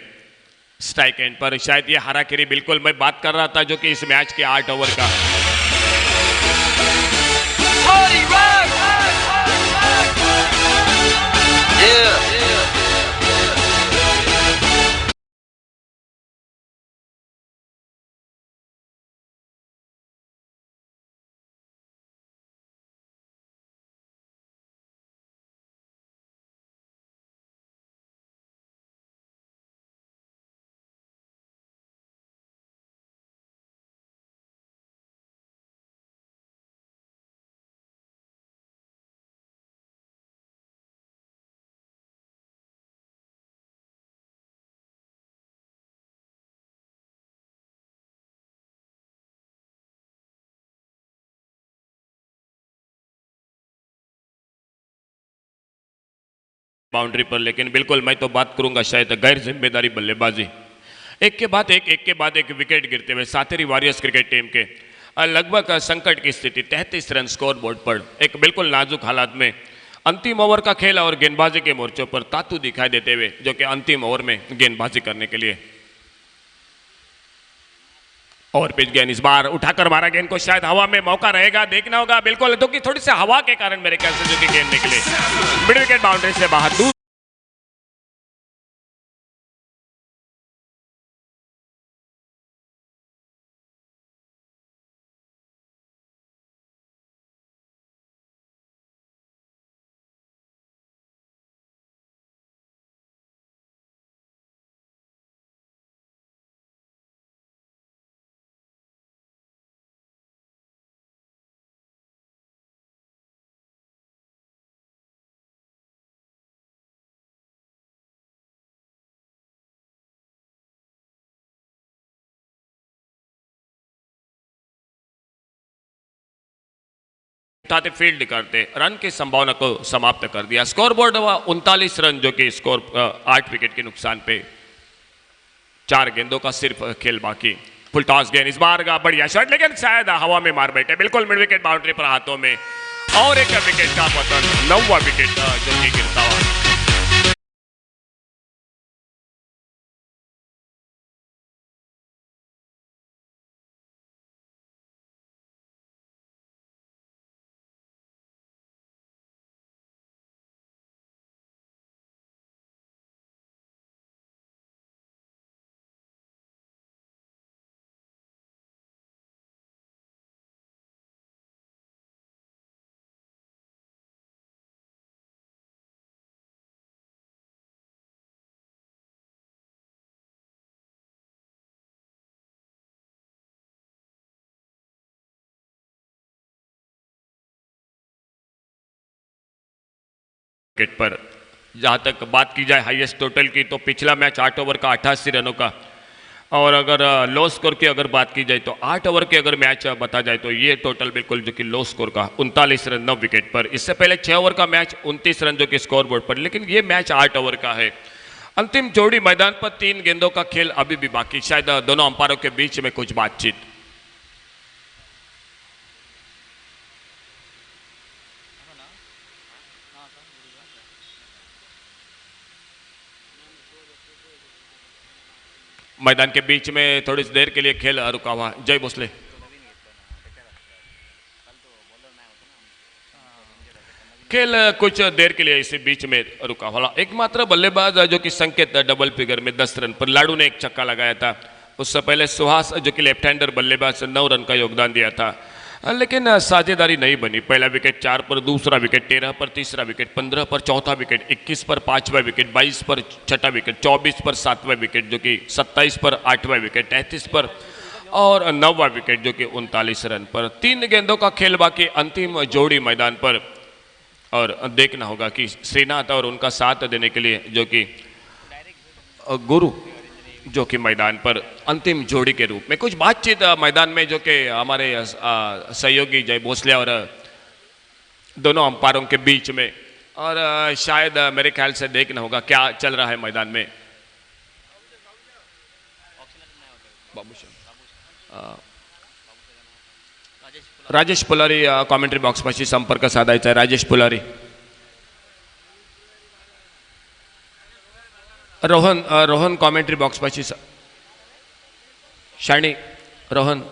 [SPEAKER 3] स्ट्राइक एंड पर शायद ये हाराकिरी, बिल्कुल मैं बात कर रहा था जो कि इस मैच के 8 ओवर का। बाउंड्री पर, लेकिन बिल्कुल मैं तो बात करूंगा शायद गैर जिम्मेदारी बल्लेबाजी। एक के बाद एक विकेट गिरते हुए सातेरी वॉरियर्स क्रिकेट टीम के लगभग संकट की स्थिति। 33 रन स्कोर बोर्ड पर, एक बिल्कुल नाजुक हालात में अंतिम ओवर का खेल और गेंदबाजी के मोर्चों पर तातू दिखाई देते हुए जो कि अंतिम ओवर में गेंदबाजी करने के लिए। और पिच गेंद इस बार उठाकर मारा, गेंद को शायद हवा में मौका रहेगा, देखना होगा बिल्कुल, तो कि थोड़ी सी हवा के कारण मेरे ख्याल से जो कि गेंद निकले मिड विकेट बाउंड्री से बाहर। दूर उठाते फील्ड करते रन की संभावना को समाप्त कर दिया। स्कोर बोर्ड हुआ 39 रन जो कि स्कोर 8 विकेट के नुकसान पे। 4 गेंदों का सिर्फ खेल बाकी। फुल टॉस गेंद इस बार का बढ़िया शॉट, लेकिन शायद हवा में मार बैठे, बिल्कुल मिड विकेट बाउंड्री पर हाथों में, और एक विकेट का पतन, 9वां विकेट जो कि गिरता हुआ। विकेट पर जहां तक बात की जाए हाईएस्ट टोटल की, तो पिछला मैच 8 ओवर का 88 रनों का, और अगर लो स्कोर की अगर बात की जाए तो 8 ओवर के अगर मैच बता जाए तो ये टोटल बिल्कुल जो कि लो स्कोर का 39 रन 9 विकेट पर। इससे पहले 6 ओवर का मैच 29 रन जो कि स्कोर बोर्ड पर, लेकिन ये मैच 8 ओवर का है। अंतिम जोड़ी मैदान पर, 3 गेंदों का खेल अभी भी बाकी, शायद दोनों अंपायरों के बीच में कुछ बातचीत। मैदान के बीच में थोड़ी देर के लिए खेल रुका हुआ। जय भोसले। खेल कुछ देर के लिए इसी बीच में रुका हुआ। एकमात्र बल्लेबाज जो कि संकेत डबल फिगर में 10 रन पर, लाडू ने एक छक्का लगाया था। उससे पहले सुहास जो कि लेफ्ट हैंडर बल्लेबाज 9 रन का योगदान दिया था, लेकिन साझेदारी नहीं बनी। पहला विकेट 4 पर, दूसरा विकेट 13 पर, तीसरा विकेट 15 पर, चौथा विकेट 21 पर, पांचवा विकेट 22 पर, छठा विकेट 24 पर, सातवां विकेट जो कि 27 पर, आठवां विकेट 33 पर और नौवां विकेट जो कि 39 रन पर। 3 गेंदों का खेल बाकी, अंतिम जोड़ी मैदान पर। और देखना होगा कि श्रीनाथ और उनका साथ देने के लिए जो कि गुरु जो कि मैदान पर अंतिम जोड़ी के रूप में कुछ बातचीत मैदान में जो कि हमारे सहयोगी जय भोसले और दोनों अंपायरों के बीच में, और शायद मेरे ख्याल से देखना होगा क्या चल रहा है मैदान में। राजेश पुलारी कॉमेंट्री बॉक्स पाशी संपर्क साधायचा आहे। राजेश पुलारी, रोहन कॉमेंट्री बॉक्स पाशी, शाणी Rohan.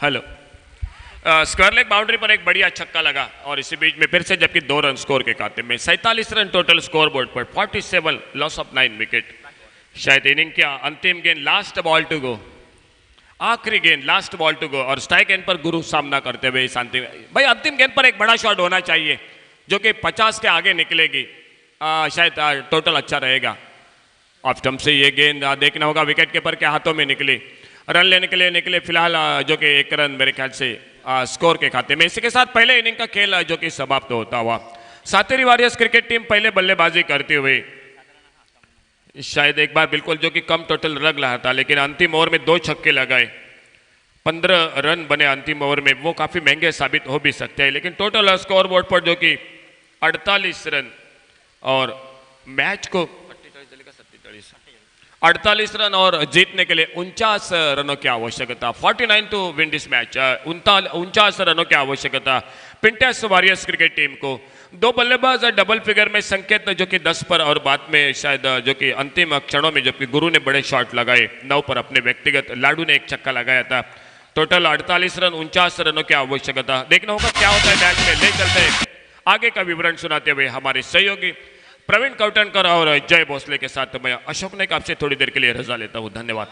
[SPEAKER 3] Hello, square leg boundary पर एक बढ़िया छक्का लगा और इसी बीच में फिर से जबकि 2 रन स्कोर के खाते में। 47 रन टोटल स्कोर बोर्ड पर, 47 लॉस ऑफ 9 विकेट। शायद इनिंग क्या अंतिम गेंद, लास्ट बॉल टू गो, आखिरी गेंद, लास्ट बॉल टू गो और स्ट्राइक एंड पर गुरु सामना करते हुए इस अंतिम, भाई अंतिम गेंद पर एक बड़ा शॉट होना चाहिए जो कि 50 के आगे निकलेगी, शायद टोटल अच्छा रहेगा। ऑफ स्टंप से ये गेंद देखना होगा विकेट कीपर के हाथों में निकली, रन लेने के लिए निकले फिलहाल जो कि 1 रन मेरे ख्याल से स्कोर के खाते में। इसी के साथ पहले इनिंग का खेल जो कि समाप्त होता हुआ। सातेरी वॉरियर्स क्रिकेट टीम पहले बल्लेबाजी करते हुए शायद एक बार बिल्कुल जो कि कम टोटल लग रहा था, लेकिन अंतिम ओवर में 2 छक्के लगाए, 15 रन बने अंतिम ओवर में, वो काफी महंगे साबित हो भी सकते हैं। लेकिन टोटल स्कोर बोर्ड पर जो कि 48 रन और मैच को 48 रन और जीतने के लिए 49 रनों की आवश्यकता। 49 टू विन दिस मैच। 49 रनों की आवश्यकता पिंटस वॉरियर्स क्रिकेट टीम को। दो बल्लेबाज डबल फिगर में, संकेत जो कि 10 पर और बाद में शायद जो कि अंतिम क्षणों में जबकि गुरु ने बड़े शॉट लगाए 9 पर, अपने व्यक्तिगत लाडू ने एक छक्का लगाया था। टोटल 48 रन 49 रनों की आवश्यकता। देखना होगा क्या होता है मैच में। ले चलते हैं आगे का विवरण सुनाते हुए हमारे सहयोगी प्रवीण कौटनकर और जय भोसले के साथ मैं अशोक नाइक आपसे थोड़ी देर के लिए रजा लेता हूं। धन्यवाद।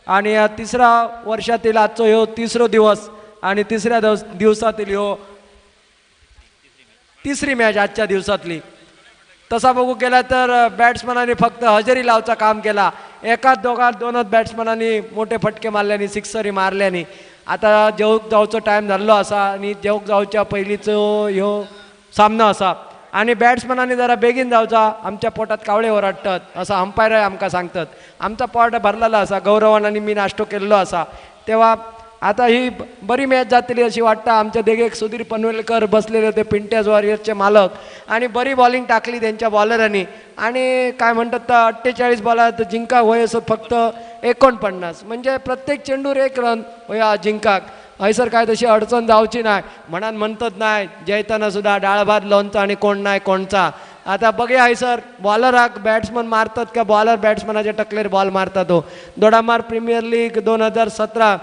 [SPEAKER 2] आणि या तिसऱ्या वर्षातील आजचो ह्यो तिसरो दिवस आणि तिसऱ्या दिवसातील ह्यो तिसरी मॅच आजच्या दिवसातली. तसा बघू गेला तर बॅट्समनाने फक्त हजेरी लावचा काम केला. एकाच दोनच बॅट्समनांनी मोठे फटके मारल्यानी, सिक्सरी मारल्यानी. आता जेवूक जावचो टायम जाल्लो असा आणि जेवूक जावच्या पयलींचो ह्यो सामनो असा आणि बॅट्समनांनी जरा बेगीन जावचा. आमच्या पोटात कावळे ओरडतात असं अंपायर आमकां सांगतात. आमचा पोट भरलेला असा, गौरवान आणि मी नाश्तो केल्लो असा. तेव्हा आता ही बरी मॅच जातली अशी वाटतं. आमच्या देगेक सुधीर पनवेलकर बसलेले होते, पिंट्याज वॉरियर्सचे मालक, आणि बरी बॉलिंग टाकली त्यांच्या बॉलरांनी. आणि काय म्हणतात तर 48 बॉलात जिंका होय असं फक्त 49, म्हणजे प्रत्येक चेंडूर 1 रन होया जिंकाक. हयसर काय तशी अडचण जावची नाही म्हणान म्हणतात नाही. जयताना सुद्धा डाळ भात लोणचा आणि कोण नाही कोणचा. आता बघूया हयसर बॉलराक बॅट्समन मारतात का बॉलर बॅट्समनाच्या टकलेर बॉल मारतात. हो दोडामार्ग प्रीमियर लीग 2017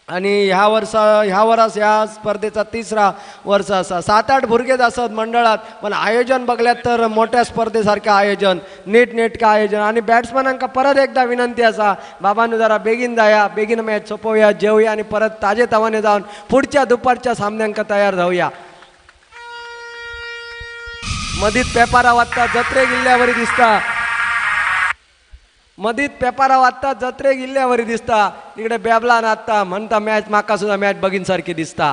[SPEAKER 2] आणि ह्या वर्सास ह्या स्पर्धेचा 3रा वर्ष असा. 7-8 भुरगेच असत मंडळात, पण आयोजन बघल्यात तर मोठ्या स्पर्धेसारखं आयोजन, नीटनेटकं आयोजन. आणि बॅट्समनांका परत एकदा विनंती असा, बाबांनो जरा बेगीन जाया, बेगीन मॅच सोपवूया, जेवूया आणि परत ताजे तवाने जाऊन पुढच्या दुपारच्या सामन्यांका तयार जाऊया. मधीत पेपारा वाजता जत्रे गिल्ल्यावरी दिसता, मधीत पेपारा वाजता जत्रे गिल्ल्यावरी दिसता. तिकडे बेबला नाचता म्हणता मॅच माका सुद्धा मॅच बघीन सारखी दिसता.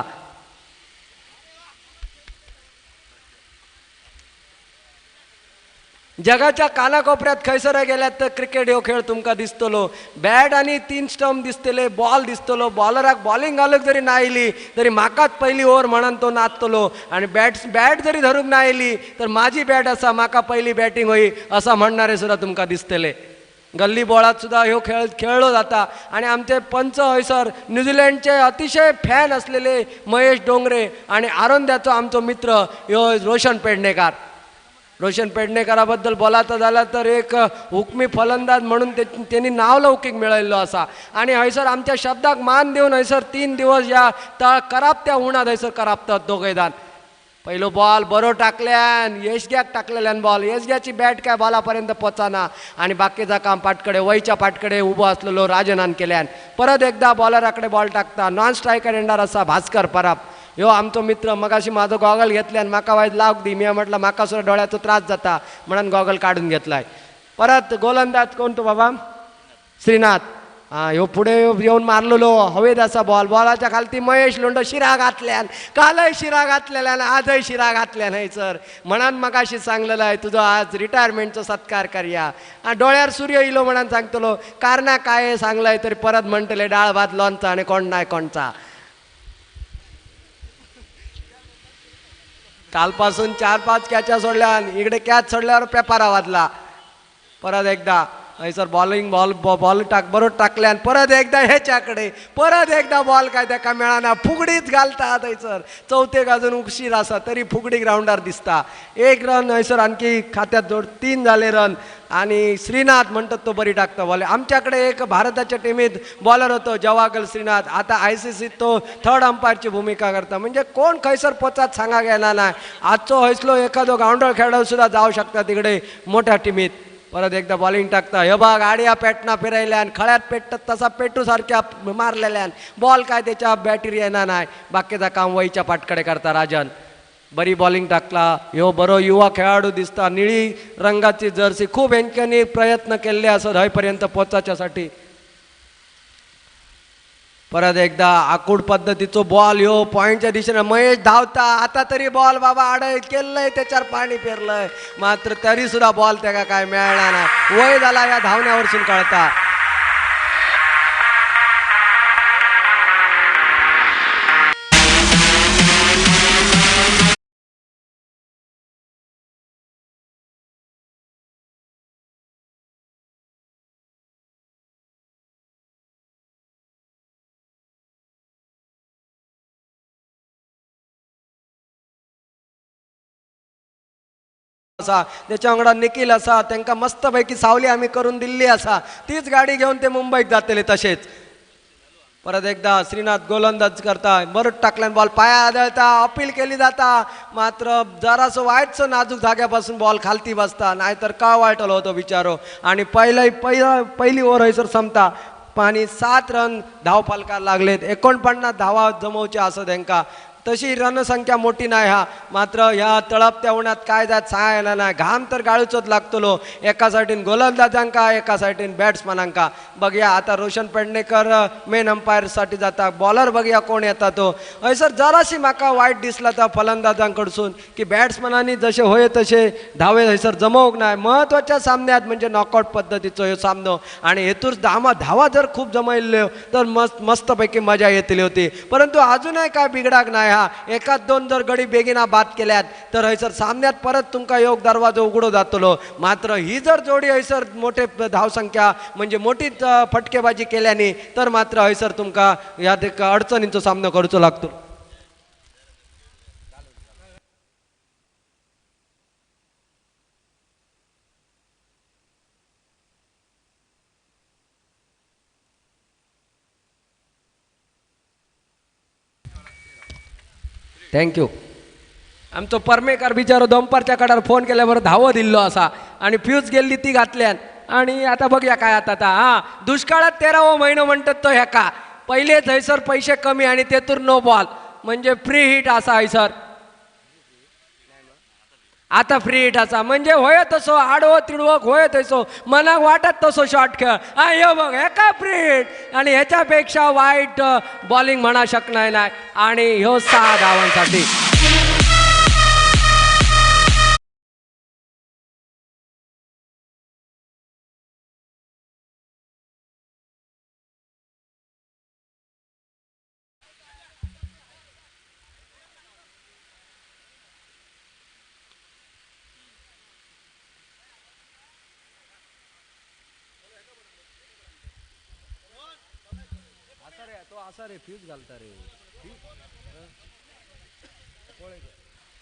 [SPEAKER 2] जगाच्या कानाकोपऱ्यात खैसर गेल्यात तर क्रिकेट ह्यो खेळ तुमका दिसतलो. बॅट आणि 3 स्टंप दिसतले, बॉल दिसतलो. बॉलराक बॉलिंग घालूक जरी ना आयली तरी म्हाकाच पहिली ओव्हर म्हणून तो नाचतलो. आणि बॅट जरी धरूक ना आयली तर माझी बॅट असा, म्हाका पहिली बॅटिंग होई असा म्हणणारे सुद्धा तुमका दिसतले. गल्ली बॉलात सुद्धा ह्यो खेळलो जाता. आणि आमचे पंच हयसर न्यूझीलंडचे अतिशय फॅन असलेले महेश डोंगरे आणि आरोंद्याचो आमचो मित्र ह्यो रोशन पेडणेकर. रोशन पेडणेकराबद्दल बोलायचं झालं तर एक हुकमी फलंदाज म्हणून त्यांनी नावलौकिक मिळवलेलो असा. आणि हयसर आमच्या शब्दाक मान देऊन हयसर 3 दिवस या करापत्या उन्हात हयसर करापतात दोघेदान. पहिलो बॉल बरो टाकल्यान येसग्याक टाकलेल्यान बॉल येसग्याची बॅट काय बॉलापर्यंत पोचाना आणि बाकीचा काम पाटकडे वयच्या पाटकडे उभो असलेलो राजनान केल्यान परत एकदा बॉलराकडे बॉल टाकता नॉन स्ट्रायकर एंडार असा भास्कर पराब ह्यो आमचो मित्र मगाशी माझो गॉगल घेतल्यान म्हाका वायज लावक दी मी म्हटलं म्हाका सुद्धा डोळ्याचो त्रास जाता म्हणून गॉगल काढून घेतलाय परत गोलंदाज कोण तो बाबा श्रीनाथ ह्यो पुढे येऊन मारलेलो हवेत असा बॉल बॉलाच्या खालती महेश लोंढो शिरा घातल्यान कालय शिरा घातलेल्यान आजय शिरा घातल्यान हय सर म्हणून मगाशी सांगलेलं आहे तुझं आज रिटायरमेंटचो सत्कार करया डोळ्यार सूर्य इलो म्हणून सांगतलो कारणा काय सांगलंय तरी परत म्हणतले डाळ भात लोणचा आणि कोण नाही कोणचा कालपासून 4-5 कॅचा सोडल्यान इकडे कॅच सोडल्यावर पेपारा वाजला परत एकदा हयसर बॉलिंग बॉल बरो टाकल्यान परत एकदा ह्याच्याकडे परत एकदा बॉल काय ताका मेळना फुगडीच घालता थंयसर चौथेक अजून उशीर आसा तरी फुगडी ग्राउंडार दिसता 1 रन हयसर आणखी खात्यात जोड 3 झाले रन आणि श्रीनाथ म्हणतात तो बरी टाकता बॉल आमच्याकडे एक भारताच्या टीमीत बॉलर होतो जवागल श्रीनाथ आता ICC तो थर्ड अंपायरची भूमिका करता म्हणजे कोण खैसर पोचात सांगा येणार नाही आजचो हयसलो एखादो गावंडळ खेळाडू सुद्धा जाऊ शकता तिकडे मोठ्या टीमीत परत एकदा बॉलिंग टाकता हे बघ आडिया पेटना फिरायल्यान खळ्यात पेटतात तसा पेटू सारख्या मारलेल्यान बॉल काय त्याच्या बॅटीर येणार नाही बाकीचा काम वयच्या पाटकडे करता राजन बरी बॉलिंग टाकला ह्यो बरो युवा खेळाडू दिसता निळी रंगाची जर्सी खूप हेंच्यांनी प्रयत्न केले असत हयपर्यंत पोचाच्यासाठी परत एकदा आकूड पद्धतीचो बॉल ह्यो पॉइंटच्या दिशेने महेश धावता आता तरी बॉल बाबा आडय केलंय त्याच्यावर पाणी पेरलंय मात्र तरी सुद्धा बॉल त्याला काय मिळाला नाही वय झाला या धावण्यावरसून कळता असा त्याच्या वांगडा निखिल असा त्यांना मस्तपैकी सावली आम्ही करून दिल्ली असा तीच गाडी घेऊन ते मुंबईत जातले तसेच परत एकदा श्रीनाथ गोलंदाज करता बरं टाकल्यान बॉल पाया आदळता अपील केली जाता मात्र जरासं वाईटसं नाजूक जाग्यापासून बॉल खालती बसता नाहीतर का वाटलो होतो विचारो आणि पहिली ओव्हर हयसर संपता आणि 7 रन धावफलकार लागलेत 49 धावा जमवच्या असं त्यांना तशी रणसंख्या मोठी नाही हा मात्र ह्या तळपत्या उन्हात काय जात सांगायला नाही घाम तर गाळूचोच लागतलो एका सायडीन गोलंदाजांका एका सायडीन बॅट्समनांका बघया आता रोशन पेडणेकर मेन अंपायरसाठी जाता बॉलर बघया कोण येता तो हयसर जराशी म्हाका वाईट दिसला त्या फलंदाजांकडसून की बॅट्समनांनी जसे होय तसे धावे हयसर जमवूक नाही महत्त्वाच्या सामन्यात म्हणजे नॉकआउट पद्धतीचो ह्यो सामनो आणि हेतूर धावा जर खूप जमयल्ल्यो तर मस्तपैकी मजा येतली होती परंतु अजूनही काय बिघडाक नाही हा 1-2 जर गडी बेगिना बाद केल्यात तर हयसर सामन्यात परत तुमका योग दरवाजो उघडो जातलो मात्र ही जर जोडी हयसर मोठे धावसंख्या म्हणजे मोठी फटकेबाजी केल्याने तर मात्र हयसर तुमका या अडचणींचो सामनो करूचो लागतो थँक्यू आमचो परमेकर बिचारो दोंपारच्या कडार फोन केल्यावर धावो दिल्लो असा आणि फ्यूज गेल्ली ती घातल्यान आणि आता बघूया काय आता दुष्काळात 13वा महिनो म्हणतात तो ह्याका पहिले थंयसर पैसे कमी आणि तेतूर नो बॉल म्हणजे फ्री हिट असा हयसर आता फ्री हिट असा म्हणजे होय तसो आडवो तिडवो होय तसो मनाक वाटत तसो शॉट खेळ ह्यो बघ हेका फ्री हिट आणि ह्याच्यापेक्षा वाईट बॉलिंग म्हणा शकणार नाही आणि ह्यो 6 धावांसाठी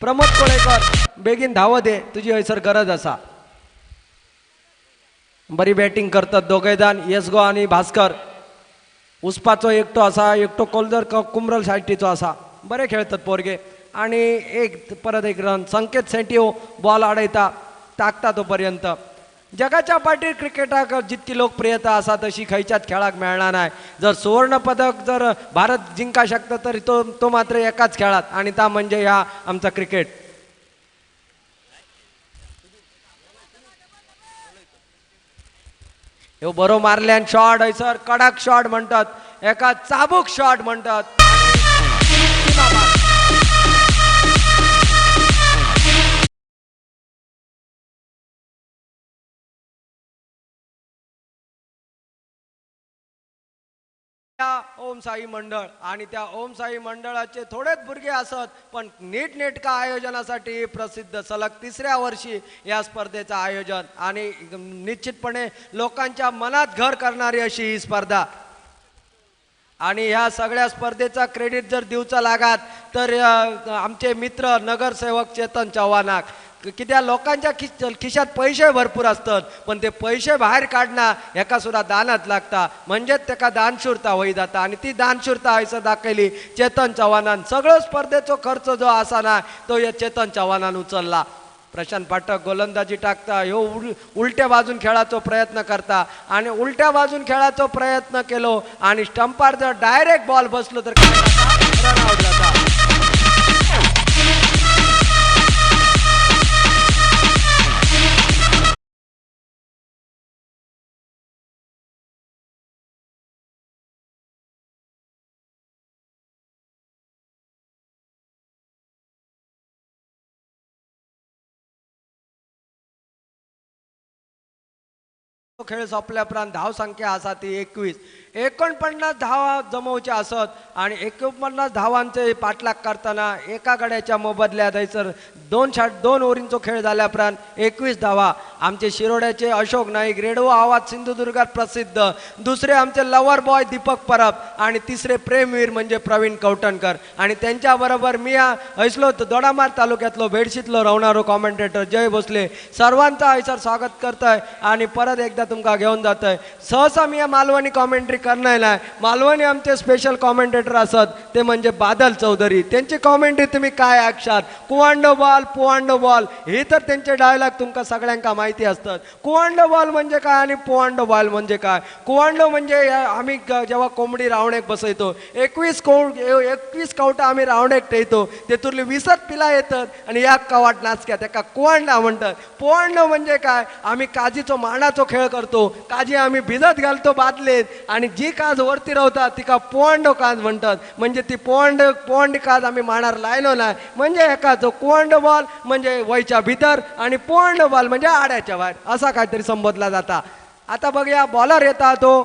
[SPEAKER 2] प्रमोद कोळेकर बेगीन धाव दे तुझी हयसर गरज असा बरी बॅटिंग करतात दोघे जण येसगो आणि भास्कर उस्पाचो एकटो असा एकटो कोलदर कुमरल सायटीचो असा बरे खेळतात पोरगे आणि परत एक रन संकेत सेंटिओ बॉल अडयता टाकता तोपर्यंत जगाच्या पाठीर क्रिकेटाक जितकी लोकप्रियता आसा तशी खंयच्याच खेळाक मेळना नाही. जर सुवर्ण पदक जर भारत जिंका शकता तर तो मात्र एकाच खेळात आणि ता म्हणजे ह्या आमचा क्रिकेट. ह्यो बरो मारल्यान शॉट हयसर कडक शॉट म्हणटात एका चाबूक शॉट म्हणटात. ओम साई मंडळ आणि त्या ओम साई मंडळाचे थोडेच भुरगे असत पण नीटनेटका आयोजनासाठी प्रसिद्ध सलग तिसऱ्या वर्षी या स्पर्धेचं आयोजन आणि निश्चितपणे लोकांच्या मनात घर करणारी अशी ही स्पर्धा. आणि ह्या सगळ्या स्पर्धेचा क्रेडिट जर दिवचा लागात तर आमचे मित्र नगरसेवक चेतन चव्हाणाक. कित्या लोकांच्या खिशात पैसे भरपूर असतात पण ते पैसे बाहेर काढणं एका सुद्धा दानात लागता म्हणजेच त्याका दानशूरता होई जाता आणि ती दानशूरता हयसर दाखयली चेतन चव्हाणान. सगळं स्पर्धेचो खर्च जो आसा ना तो या चेतन चव्हाणान उचलला. प्रशांत पाठक गोलंदाजी टाकता ह्यो उलट्या बाजून खेळाचो प्रयत्न करता आणि उलट्या बाजून खेळाचो प्रयत्न केलो आणि स्टंपार जर डायरेक्ट बॉल बसलो तर रन आउट जाता. खेळ सोंपल्या उपरांत धाव संख्या आसा ती 21. 49 धावा जमवच्या असत आणि 49 धावांचे पाठलाग करताना एका गड्याच्या मोबदल्यात हयसर 2 ओव्हरींचो खेळ जाल्या उपरांत 21 धावा. आमचे शिरोड्याचे अशोक नाईक रेडवो आवाज सिंधुदुर्गात प्रसिद्ध. दुसरे आमचे लवर बॉय दीपक परब आणि तिसरे प्रेमवीर म्हणजे प्रवीण कवटणकर आणि त्यांच्या बरोबर मी हयसलो दोडामार तालुक्यातलो बेडशीतलो रावणारो कॉमेंटेटर जय भोसले सर्वांचं हयसर स्वागत करतोय आणि परत एकदा तुमका घेऊन जातोय. सहसा मी मालवणी कॉमेंट्री करणार नाही. मालवणी आमचे स्पेशल कॉमेंटेटर असत ते म्हणजे बादल चौधरी. त्यांची कॉमेंट्री तुम्ही काय ऐकशात कुवांडो बॉल हे तर त्यांचे डायलॉग तुमका सगळ्यांका माहिती असतात. कुवांडो बॉल म्हणजे काय आणि पोवांडो बॉल म्हणजे काय. कुवांडो म्हणजे आम्ही जेव्हा कोंबडी रावणेक बसयतो 21 कवटा आम्ही रावणेक ठेवतो तेतुरली 20 पिला येतात आणि या कवाट नाचक्या त्याका कुवांडा म्हणतात. पोवांडो म्हणजे काय आम्ही काजीचो मांडाचो खेळ करतो. काजी आम्ही भिजत घालतो बादलेत आणि जी काज वरती रावता तिका पोवांडो काज म्हणतात. म्हणजे ती पोवांडी काज आम्ही मांडार लायलो नाही म्हणजे एकाचो कुवांडो बॉल म्हणजे वयच्या भितर आणि पोवांडो बॉल म्हणजे आड्याच्या बाहेर असा काहीतरी संबोधला जाता. आता बघूया बॉलर येता तो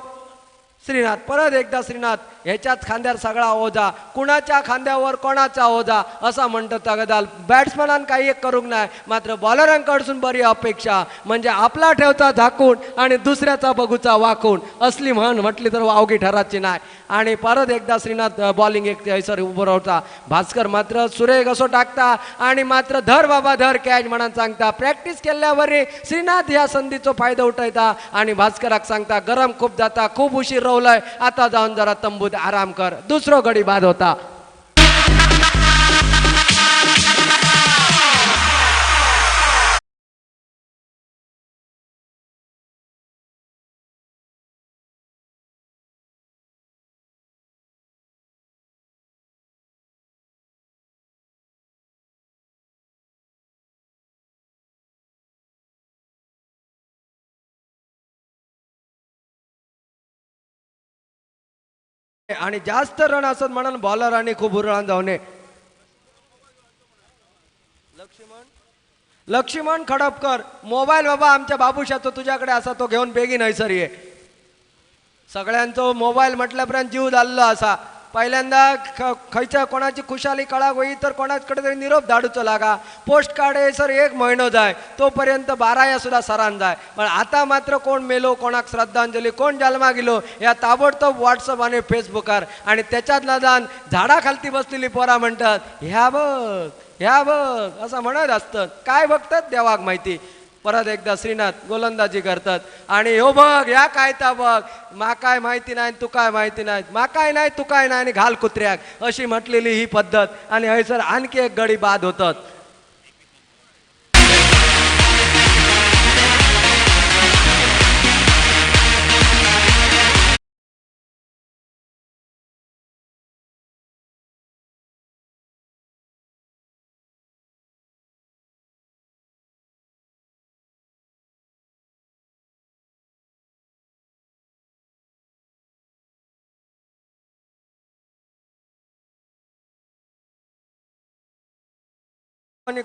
[SPEAKER 2] श्रीनाथ. परत एकदा श्रीनाथ ह्याच्याच खांद्यावर सगळा ओझा कुणाच्या खांद्यावर कोणाचा ओझा असा म्हणतात गदाल. बॅट्समनान काही एक करूंक नाही मात्र बॉलरांकडसून बरी अपेक्षा म्हणजे आपला ठेवचा झाकून आणि दुसऱ्याचा बघूचा वाकून असली म्हटली तर वावगी ठराची नाही. आणि परत एकदा श्रीनाथ बॉलिंग एक हयसर उभं रावता. भास्कर मात्र सुरेख असो टाकता आणि मात्र धर बाबा धर कॅच म्हणून सांगता. प्रॅक्टिस केल्यावर श्रीनाथ ह्या संधीचो फायदा उठयता आणि भास्कराक सांगता गरम खूप जाता खूप उशीर रवलाय आता जाऊन जरा तंबूत आराम कर. दुसरो गडी बाद होता. आणि जास्त रन असत म्हणून बॉलरांनी खूप हुरळान जाऊने. लक्ष्मण खडपकर मोबाईल बाबा आमच्या बाबूशाचो तुझ्याकडे असा तो घेऊन बेगीन हयसर ये. सगळ्यांचो मोबाईल म्हटल्यापर्यंत जीव जाल्लो असा. पहिल्यांदा खयच्या कोणाची खुशाली कळाक होई तर कोणाकडे तरी निरोप धाडूचो लागा. पोस्ट कार्ड सर 1 महिनो जाय तोपर्यंत 12 सुद्धा सरान जाय. पण आता मात्र कोण मेलो कोणाक श्रद्धांजली कोण जन्मा गेलो या ताबडतोब व्हॉट्सअप आणि फेसबुकार आणि त्याच्यात नादान झाडा खालती बसलेली पोरा म्हणतात ह्या बघ असं म्हणत असतं. काय बघतात देवाक माहिती. परत एकदा श्रीनाथ गोलंदाजी करतात आणि हो बघ या काय ता बघ मा काय माहिती नाही तू काय माहिती नाही मा काय नाही तू काय नाही आणि घाल कुत्र्याक अशी म्हटलेली ही पद्धत आणि हयसर आणखी एक गडी बाद होतात.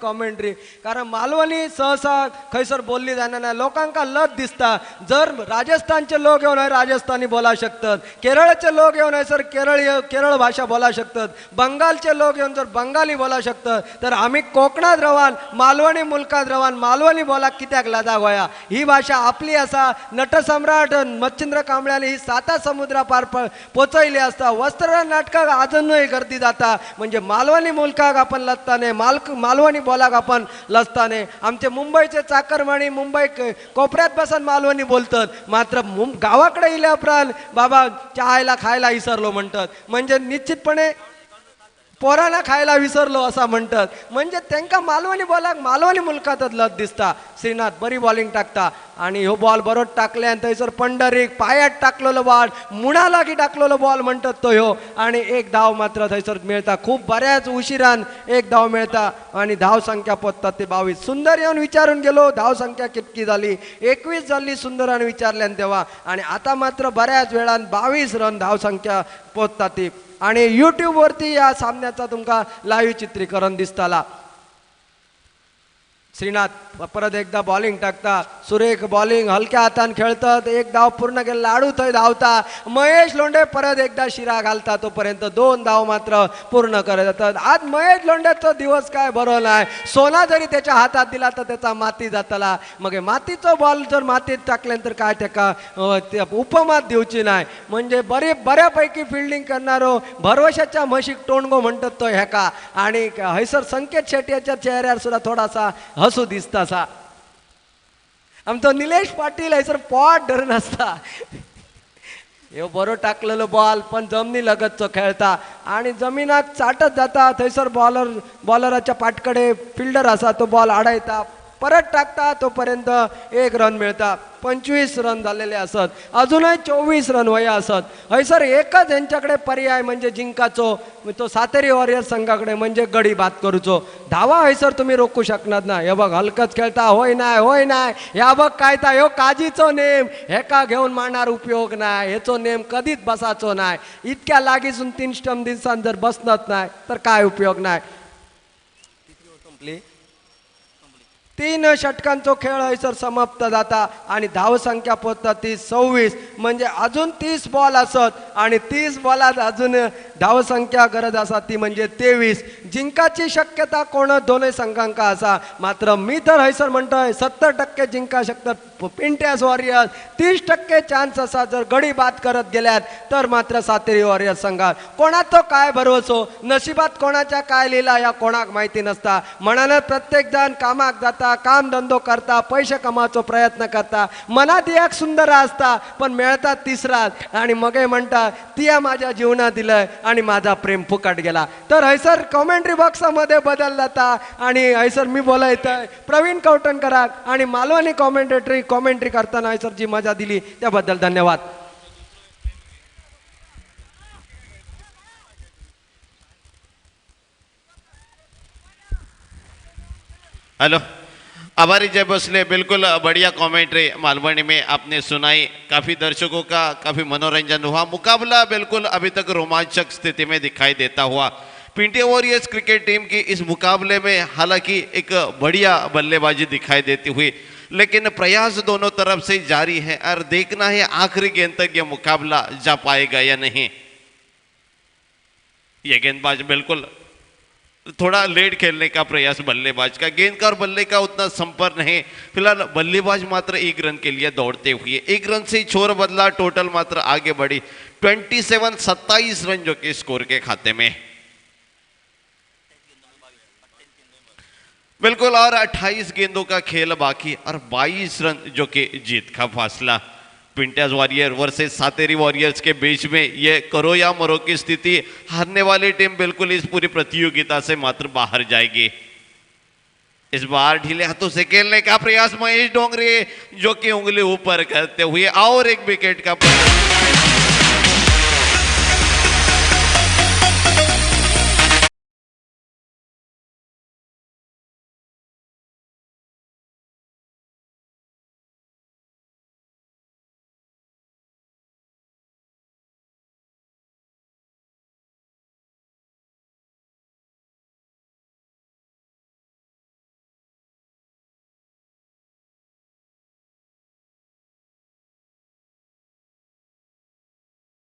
[SPEAKER 2] कॉमेंट्री कारण मालवणी सहसा खैसर बोलली जाणार नाही लोकांका लत दिसता जर राजस्थानचे लोक येऊन राजस्थानी बोला शकतात केरळचे लोक येऊन सर केरळ भाषा बोला शकतात बंगालचे लोक येऊन जर बंगाली बोला शकतात तर आम्ही कोकणात रवान मालवणी मुलकात रवान मालवणी बोला कित्याक लाजा गोया ही भाषा आपली असा नटसम्राट मच्छिंद्र कांबळ्याने ही 7 समुद्रा पार पोचयली असता वस्त्र नाटकाक अजूनही गर्दी जाता म्हणजे मालवणी मुलकाक आपण लसताने मालवणी बोलाक आपण लसताने आमचे मुंबईचे चाकरमानी मुंबई कोपऱ्यात बसून मालवणी बोलतात मात्र गावाकडे इल्या उपरांत बाबा चहायला खायला विसरलो म्हणतात म्हणजे निश्चितपणे पोरांना खायला विसरलो असं म्हणतात म्हणजे त्यांना मालवणी बोलाक मालवणी मुलकातच लत दिसता. श्रीनाथ बरी बॉलिंग टाकता आणि हो बॉल बरोबर टाकल्यान थंयसर पंढरीक पायात टाकलेलो बॉल मुणा लागी टाकलेलो बॉल म्हणतात तो ह्यो आणि एक धाव मात्र थंयसर मिळता खूप बऱ्याच उशिरान एक धाव मिळता आणि धाव संख्या पोचतात ते 22. सुंदर येऊन विचारून गेलो धाव संख्या कितकी झाली 21 झाली सुंदरान विचारल्यान तेव्हा आणि आता मात्र बऱ्याच वेळान 22 रन धाव संख्या पोचतात ती आणि यूट्यूब वरती या सामन्याचा तुमका लाईव्ह चित्रीकरण दिसताला. श्रीनाथ परत एकदा बॉलिंग टाकता सुरेख बॉलिंग हलक्या हातान खेळतात एक धाव पूर्ण केला लाडू थंय धावता महेश लोंढे परत एकदा शिरा घालता तोपर्यंत 2 धाव मात्र पूर्ण करत जातात. आज महेश लोंढेचा दिवस काय बरो नाही सोना जरी त्याच्या हातात दिला तर त्याचा माती जातला मग मातीचा बॉल जर मातीत टाकल्यानंतर काय त्याका उपमात देऊची नाही म्हणजे बऱ्यापैकी फिल्डिंग करणारो भरवशाच्या म्हशीक टोणगो म्हणतात तो ह्याका आणि हैसर संकेत शेट्टीच्या चेहऱ्यावर सुद्धा थोडासा हसू दिसता सा आमचा निलेश पाटील हैसर पॉट धरून असता हे बरो टाकलेलो बॉल पण जमनी लगतचो खेळता आणि जमिनात चाटत जाता थंयसर बॉलराच्या पाटकडे फिल्डर असा तो बॉल आडायता परत टाकता तोपर्यंत 1 रन मिळता 25 रन झालेले असत अजूनही 24 रन वया असत हयसर एकच यांच्याकडे पर्याय म्हणजे जिंकाचो तो सातेरी वॉरियर्स संघाकडे म्हणजे गडी बाद करूचो धावा हयसर तुम्ही रोखू शकणार ना हे बघ हलकच खेळता होय नाही ह्या बघ काय ता ह्यो काजीचो नेम हेका घेऊन मांडणार उपयोग नाही हेचो नेम कधीच बसाचो नाही इतक्या लागीसून 3 स्टंप दिवसांत जर बसनत नाही तर काय उपयोग नाही. 3 षटकांचो खेळ हयसर समाप्त जाता आणि धाव संख्या पोचता ती 26 म्हणजे अजून 30 बॉल असत आणि 30 बॉलात अजून धाव संख्या गरज असा ती म्हणजे 23 जिंकाची शक्यता कोण दोन्ही संघांका असा मात्र मी तर हयसर म्हणतोय 70% जिंका शकतात पिंट्यास वॉरियर्स 30% चान्स असा जर गडी बाद करत गेल्यात तर मात्र सातेरी वॉरियर्स संघात कोणाचो काय भरवसो नशिबात कोणाच्या काय लिहिला या कोणाक माहिती नसता म्हणून प्रत्येक जण कामाक जाता काम धंदो करता पैसे कमावचो प्रयत्न करता मनात एक सुंदर असता पण मिळतात तिसराच आणि मगे म्हणता तिया माझ्या जीवनात दिलंय आणि माझा प्रेम फुकट गेला तर हयसर कॉमेंट्री बॉक्समध्ये बदल जाता आणि हयसर मी बोलायचं प्रवीण कवटणकराक आणि मालवणी कॉमेंट्री करताना हयसर जी मजा दिली त्याबद्दल धन्यवाद.
[SPEAKER 5] हेलो आभारी जय भोसले बिल्कुल बढ़िया कमेंट्री मालवणी में आपने सुनाई काफ़ी दर्शकों का काफ़ी मनोरंजन हुआ मुकाबला बिल्कुल अभी तक रोमांचक स्थिति में दिखाई देता हुआ पिंटिया वॉरियर्स क्रिकेट टीम की इस मुकाबले में हालांकि एक बढ़िया बल्लेबाजी दिखाई देती हुई लेकिन प्रयास दोनों तरफ से जारी है और देखना है आखिरी गेंद तक यह मुकाबला जा पाएगा या नहीं. यह गेंदबाज बिल्कुल थोड़ा लेट खेलने का प्रयास बल्लेबाज का गेंद का और बल्ले का उतना संपर्क नहीं फिलहाल बल्लेबाज मात्र 1 रन के लिए दौड़ते हुए 1 रन से छोर बदला टोटल मात्र आगे बढ़ी 27 रन जो कि स्कोर के खाते में. बिल्कुल, और 28 गेंदों का खेल बाकी और 22 रन जो कि जीत का फासला। पिंटियाज वॉरियर वर्सेस सातेरी वॉरियर्स के बीच में ये करो या मरो की स्थिति। हारने वाली टीम बिल्कुल इस पूरी प्रतियोगिता से मात्र बाहर जाएगी। इस बार ढीले हाथों से खेलने का प्रयास महेश डोंगरे जो कि उंगली ऊपर करते हुए और एक विकेट का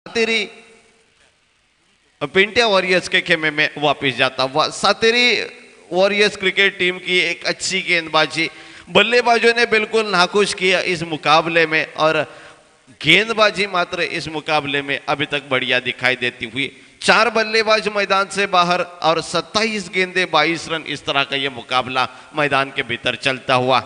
[SPEAKER 5] सातेरी पिंटिया वॉरियर्स के खेमे में वापस जाता हुआ। सातेरी वॉरियर्स क्रिकेट टीम की एक अच्छी गेंदबाजी, बल्लेबाजों ने बिल्कुल नाखुश किया इस मुकाबले में और गेंदबाजी मात्र इस मुकाबले में अभी तक बढ़िया दिखाई देती हुई। 4 बल्लेबाज मैदान से बाहर और 27 गेंदे 22 रन, इस तरह का यह मुकाबला मैदान के भीतर चलता हुआ।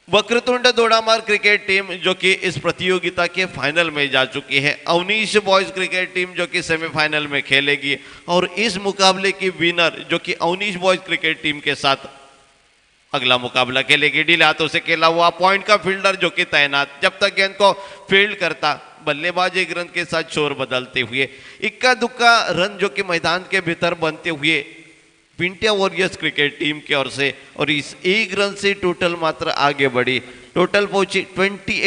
[SPEAKER 5] वक्रतुंड दोडामार क्रिकेट टीम जो कि इस प्रतियोगिता के फाइनल में जा चुकी है। अवनीश बॉयज क्रिकेट टीम जो कि सेमीफाइनल में खेलेगी और इस मुकाबले की विनर जो कि अवनीश बॉयज क्रिकेट टीम के साथ अगला मुकाबला खेलेगी। ढीले हाथों से खेला हुआ पॉइंट का फील्डर जो कि तैनात, जब तक गेंद को फील्ड करता बल्लेबाज एक रन के साथ शोर बदलते हुए इक्का दुक्का रन जो कि मैदान के भीतर बनते हुए पिंटिया वॉरियर्स क्रिकेट टीम की ओर से, और इस एक रन से टोटल मात्र आगे बढ़ी। टोटल पहुंची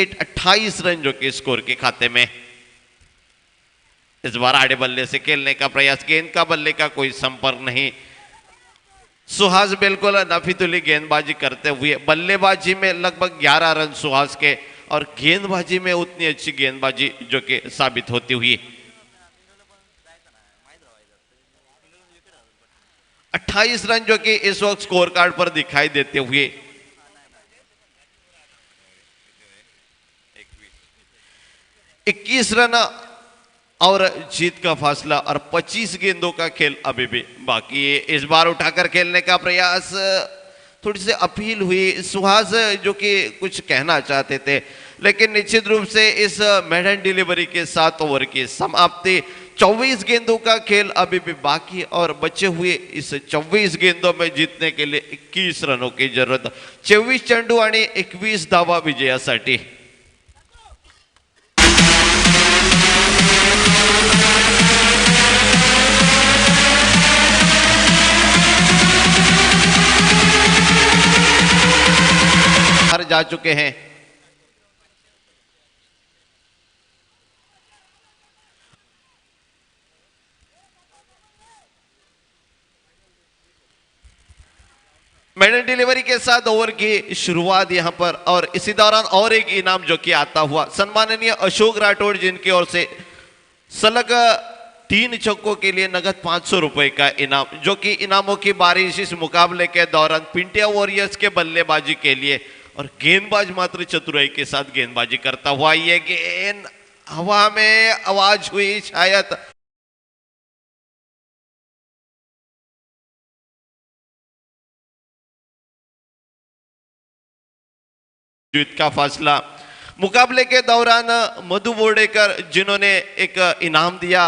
[SPEAKER 5] 28 रन जो कि स्कोर के खाते में। इस बार आड़े बल्ले से खेलने का प्रयास, गेंद का बल्ले का कोई संपर्क नहीं। सुहास बिल्कुल नफीतुली गेंदबाजी करते हुए बल्लेबाजी में लगभग 11 रन सुहास के और गेंदबाजी में उतनी अच्छी गेंदबाजी जो कि साबित होती हुई। 28 रन जो कि इस वक्त स्कोर कार्ड पर दिखाई देते हुए 21 रन और जीत का फासला और 25 गेंदों का खेल अभी भी बाकी है। इस बार उठाकर खेलने का प्रयास, थोड़ी सी अपील हुई। सुहास जो कि कुछ कहना चाहते थे, लेकिन निश्चित रूप से इस मेडन डिलीवरी के 7 ओवर की समाप्ति, 24 गेंदों का खेल अभी भी बाकी और बचे हुए इस 24 गेंदों में जीतने के लिए 21 रनों की जरूरत। 24 चेंडू आणि 21 धावा विजयासाठी। हार जा चुके हैं। मेडन डिलीवरी के साथ ओवर की शुरुआत यहां पर, और इसी दौरान और एक इनाम जो कि आता हुआ सम्माननीय अशोक राठौड़ जिनकी ओर से सलग 3 छक्कों के लिए नगद 500 रुपए का इनाम, जो कि इनामों की बारिश इस मुकाबले के दौरान पिंटिया वॉरियर्स के बल्लेबाजी के लिए, और गेंदबाज मात्र चतुराई के साथ गेंदबाजी करता हुआ ये गेंद हवा में आवाज हुई शायद। जीत का फासला। मुकाबले के दौरान मधु बोर्डेकर जिन्होंने एक इनाम दिया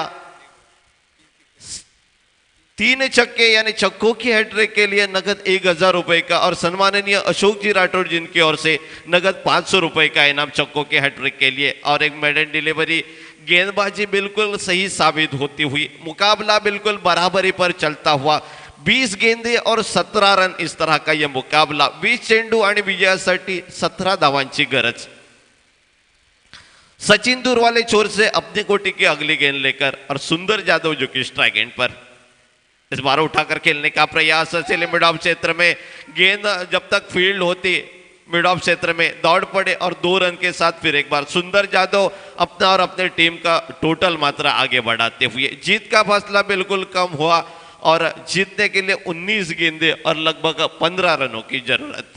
[SPEAKER 5] 3 छक्के यानी छक्कों की हैट्रिक के लिए नगद 1000 रुपए का, और सम्माननीय अशोक जी राठौड़ जिनकी ओर से नगद 500 रुपए का इनाम छक्कों के हैट्रिक के लिए, और एक मेडन डिलीवरी। गेंदबाजी बिल्कुल सही साबित होती हुई मुकाबला बिल्कुल बराबरी पर चलता हुआ 20 गेंदे और 17 रन, इस तरह का यह मुकाबला। 20 चेंडू आणि विजयासाठी 17 धावांची गरज। सचिन दूरवाले छोर से अपने कोटि की अगली गेंद लेकर, और सुंदर यादव जो कि स्ट्राइक एंड पर। इस बार उठाकर खेलने का प्रयास, चले मिड ऑफ क्षेत्र में गेंद जब तक फील्ड होती मिड ऑफ क्षेत्र में दौड़ पड़े और 2 रन के साथ फिर एक बार सुंदर यादव अपना और अपने टीम का टोटल मात्रा आगे बढ़ाते हुए। जीत का फासला बिल्कुल कम हुआ और जीतने के लिए 19 गेंदे और लगभग 15 रनों की जरूरत।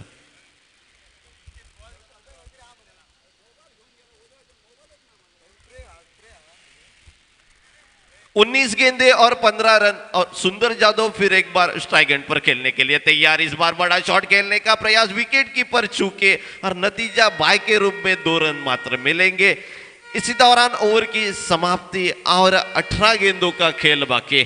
[SPEAKER 5] 19 गेंदे और 15 रन और सुंदर जादव फिर एक बार स्ट्राइक एंड पर खेलने के लिए तैयार। इस बार बड़ा शॉट खेलने का प्रयास, विकेट कीपर चूके और नतीजा बाय के रूप में 2 रन मात्र मिलेंगे। इसी दौरान ओवर की समाप्ति और 18 गेंदों का खेल बाकी।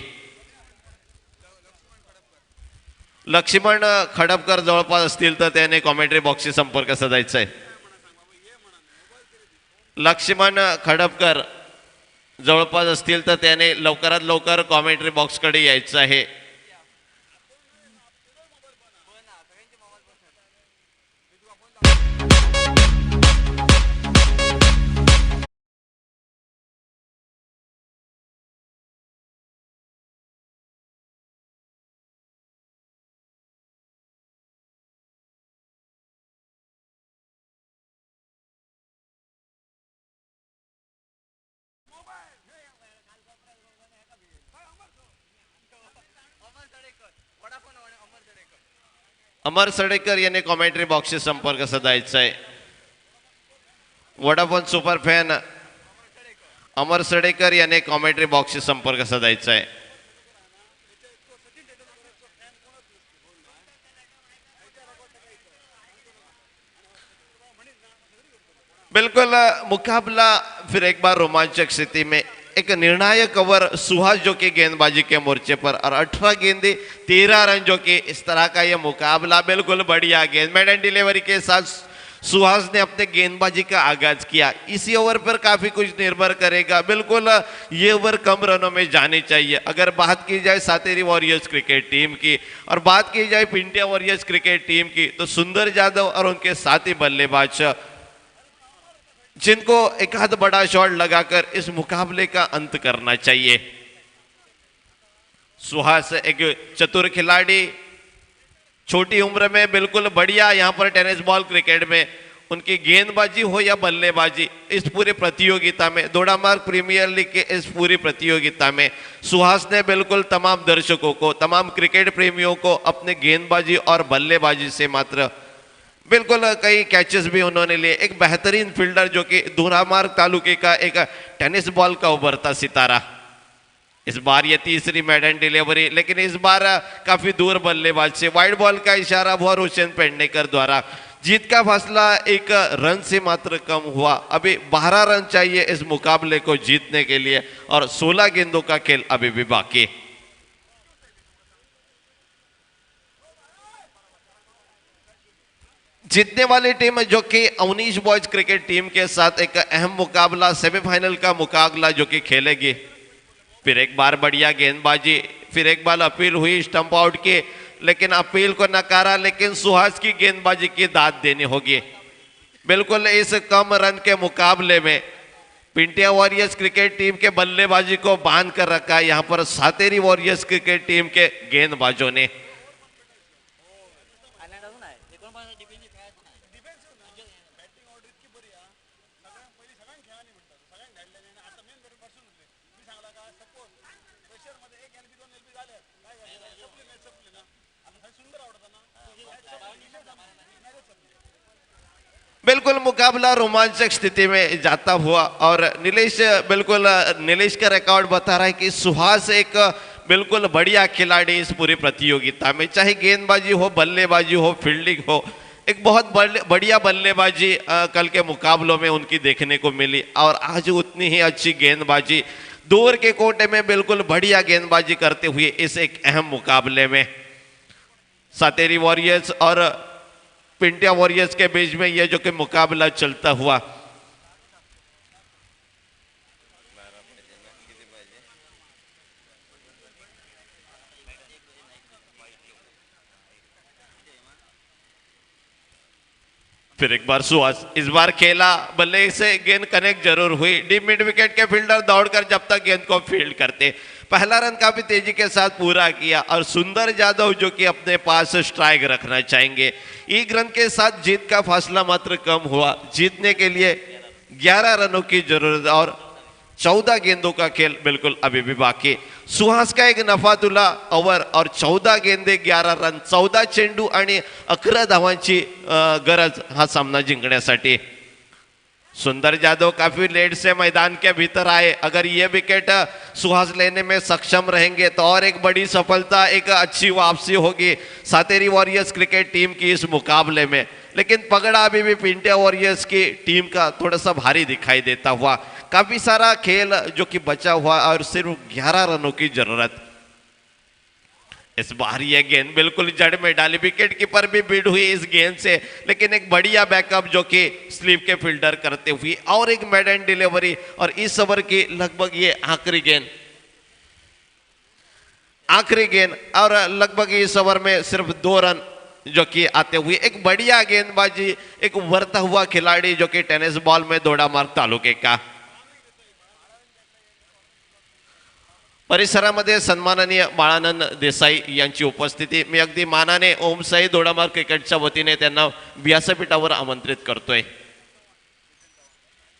[SPEAKER 5] लक्ष्मण खडपकर जवळपास असतील तर त्याने कॉमेंट्री बॉक्सशी संपर्क साधायचा आहे। लक्ष्मण खडपकर जवळपास असतील तर त्याने लवकरात लवकर कॉमेंट्री बॉक्सकडे यायचं आहे। अमर सडेकर यांनी कॉमेंट्री बॉक्सशी संपर्क साधायचा आहे। वडाफोन सुपर फॅन अमर सडेकर यांनी कॉमेंट्री बॉक्सशी संपर्क साधायचा आहे। बिल्कुल मुकाबला फिर एक बार रोमांचक स्थिति में। एक निर्णायक ओवर सुहास जो कि गेंदबाजी के मोर्चे पर और 18 गेंदे 13 रन जो कि इस तरह का यह मुकाबला बिल्कुल बढ़िया गेंद मेडन डिलीवरी के साथ सुहास ने अपने गेंदबाजी का आगाज किया। इसी ओवर पर काफी कुछ निर्भर करेगा। बिल्कुल ये ओवर कम रनों में जानी चाहिए। अगर बात की जाए सातेरी वॉरियर्स क्रिकेट टीम की और बात की जाए पिंटिया वॉरियर्स क्रिकेट टीम की, तो सुंदर जादव और उनके साथी बल्लेबाज जिनको एक आध बड़ा शॉट लगाकर इस मुकाबले का अंत करना चाहिए। सुहास एक चतुर खिलाड़ी, छोटी उम्र में बिल्कुल बढ़िया यहां पर टेनिस बॉल क्रिकेट में उनकी गेंदबाजी हो या बल्लेबाजी, इस पूरी प्रतियोगिता में दोडामार्ग प्रीमियर लीग के इस पूरी प्रतियोगिता में सुहास ने बिल्कुल तमाम दर्शकों को, तमाम क्रिकेट प्रेमियों को अपने गेंदबाजी और बल्लेबाजी से मात्र बिल्कुल कई कैचेस भी उन्होंने लिए। एक बेहतरीन फील्डर जो कि दोडामार्ग तालुके का एक टेनिस बॉल का उभरता सितारा। इस बार ये तीसरी मेडन डिलीवरी, लेकिन इस बार काफी दूर बल्लेबाज से वाइड बॉल का इशारा हुआ रोशन पेडनेकर द्वारा। जीत का फासला 1 रन से मात्र कम हुआ। अभी 12 रन चाहिए इस मुकाबले को जीतने के लिए और 16 गेंदों का खेल अभी भी बाकी। जीतने वाली टीम जो कि अवनीश बॉयज क्रिकेट टीम के साथ एक अहम मुकाबला, सेमीफाइनल का मुकाबला जो कि खेलेगी। फिर एक बार बढ़िया गेंदबाजी, फिर एक बार अपील हुई स्टंप आउट की, लेकिन अपील को नकारा। लेकिन सुहास की गेंदबाजी की दाद देनी होगी। बिल्कुल इस कम रन के मुकाबले में पिंटिया वॉरियर्स क्रिकेट टीम के बल्लेबाजी को बांध कर रखा है यहाँ पर सातेरी वॉरियर्स क्रिकेट टीम के गेंदबाजों ने। बिल्कुल मुकाबला रोमांचक स्थिति में जाता हुआ और नीलेश का रिकॉर्ड बता रहा है कि सुहास एक बिल्कुल बढ़िया खिलाड़ी इस पूरी प्रतियोगिता में, चाहे गेंदबाजी हो, बल्लेबाजी हो, फील्डिंग हो, एक बहुत बढ़िया बल्लेबाजी कल के मुकाबलों में उनकी देखने को मिली और आज उतनी ही अच्छी गेंदबाजी दूर के कोटे में बिल्कुल बढ़िया गेंदबाजी करते हुए इस एक अहम मुकाबले में सातेरी वॉरियर्स और पिंटिया वॉरियर्स के बीच में यह जो कि मुकाबला चलता हुआ। फिर एक बार सुहास इस बार खेला, बल्ले से गेंद कनेक्ट जरूर हुई। डीप मिड विकेट के फील्डर दौड़कर जब तक गेंद को फील्ड करते, पहला रन काफी तेजी के साथ पूरा किया और सुंदर जादव जो कि अपने पास स्ट्राइक रखना चाहेंगे। 1 रन के साथ जीत का फासला मात्र कम हुआ। जीतने के लिए 11 रनों की जरूरत और 14 गेंदों का खेल बिल्कुल अभी भी बाकी। सुहास का एक नफातुला ओव्हर और 14 गेंदे 11 रन, 14 चेंडू आणि 11 धावांची गरज हा सामना जिंकण्यासाठी। सुंदर जादव काफी लेट से मैदान के भीतर आए, अगर ये विकेट सुहास लेने में सक्षम रहेंगे तो और एक बड़ी सफलता, एक अच्छी वापसी होगी सातेरी वॉरियर्स क्रिकेट टीम की इस मुकाबले में। लेकिन पगड़ा अभी भी पिंटिया वॉरियर्स की टीम का थोड़ा सा भारी दिखाई देता हुआ, काफी सारा खेल जो कि बचा हुआ और सिर्फ 11 रनों की जरूरत। इस बार यह गेंद बिल्कुल जड़ में डाली, विकेट कीपर भी बीट हुई इस गेंद से, लेकिन एक बढ़िया बैकअप जो कि स्लीप के फील्डर करते हुए और एक मेडन डिलीवरी, और इस ओवर की लगभग ये आखिरी गेंद और लगभग इस ओवर में सिर्फ 2 रन जो कि आते हुए एक बढ़िया गेंदबाजी, एक उभरता हुआ खिलाड़ी जो कि टेनिस बॉल में दोडामार्ग तालुके का। परिसरामध्ये सन्माननीय बाळानंद देसाई यांची उपस्थिती मी अगदी मानाने ओमसाई दोडामार्ग क्रिकेटच्या वतीने त्यांना व्यासपीठावर आमंत्रित करतोय।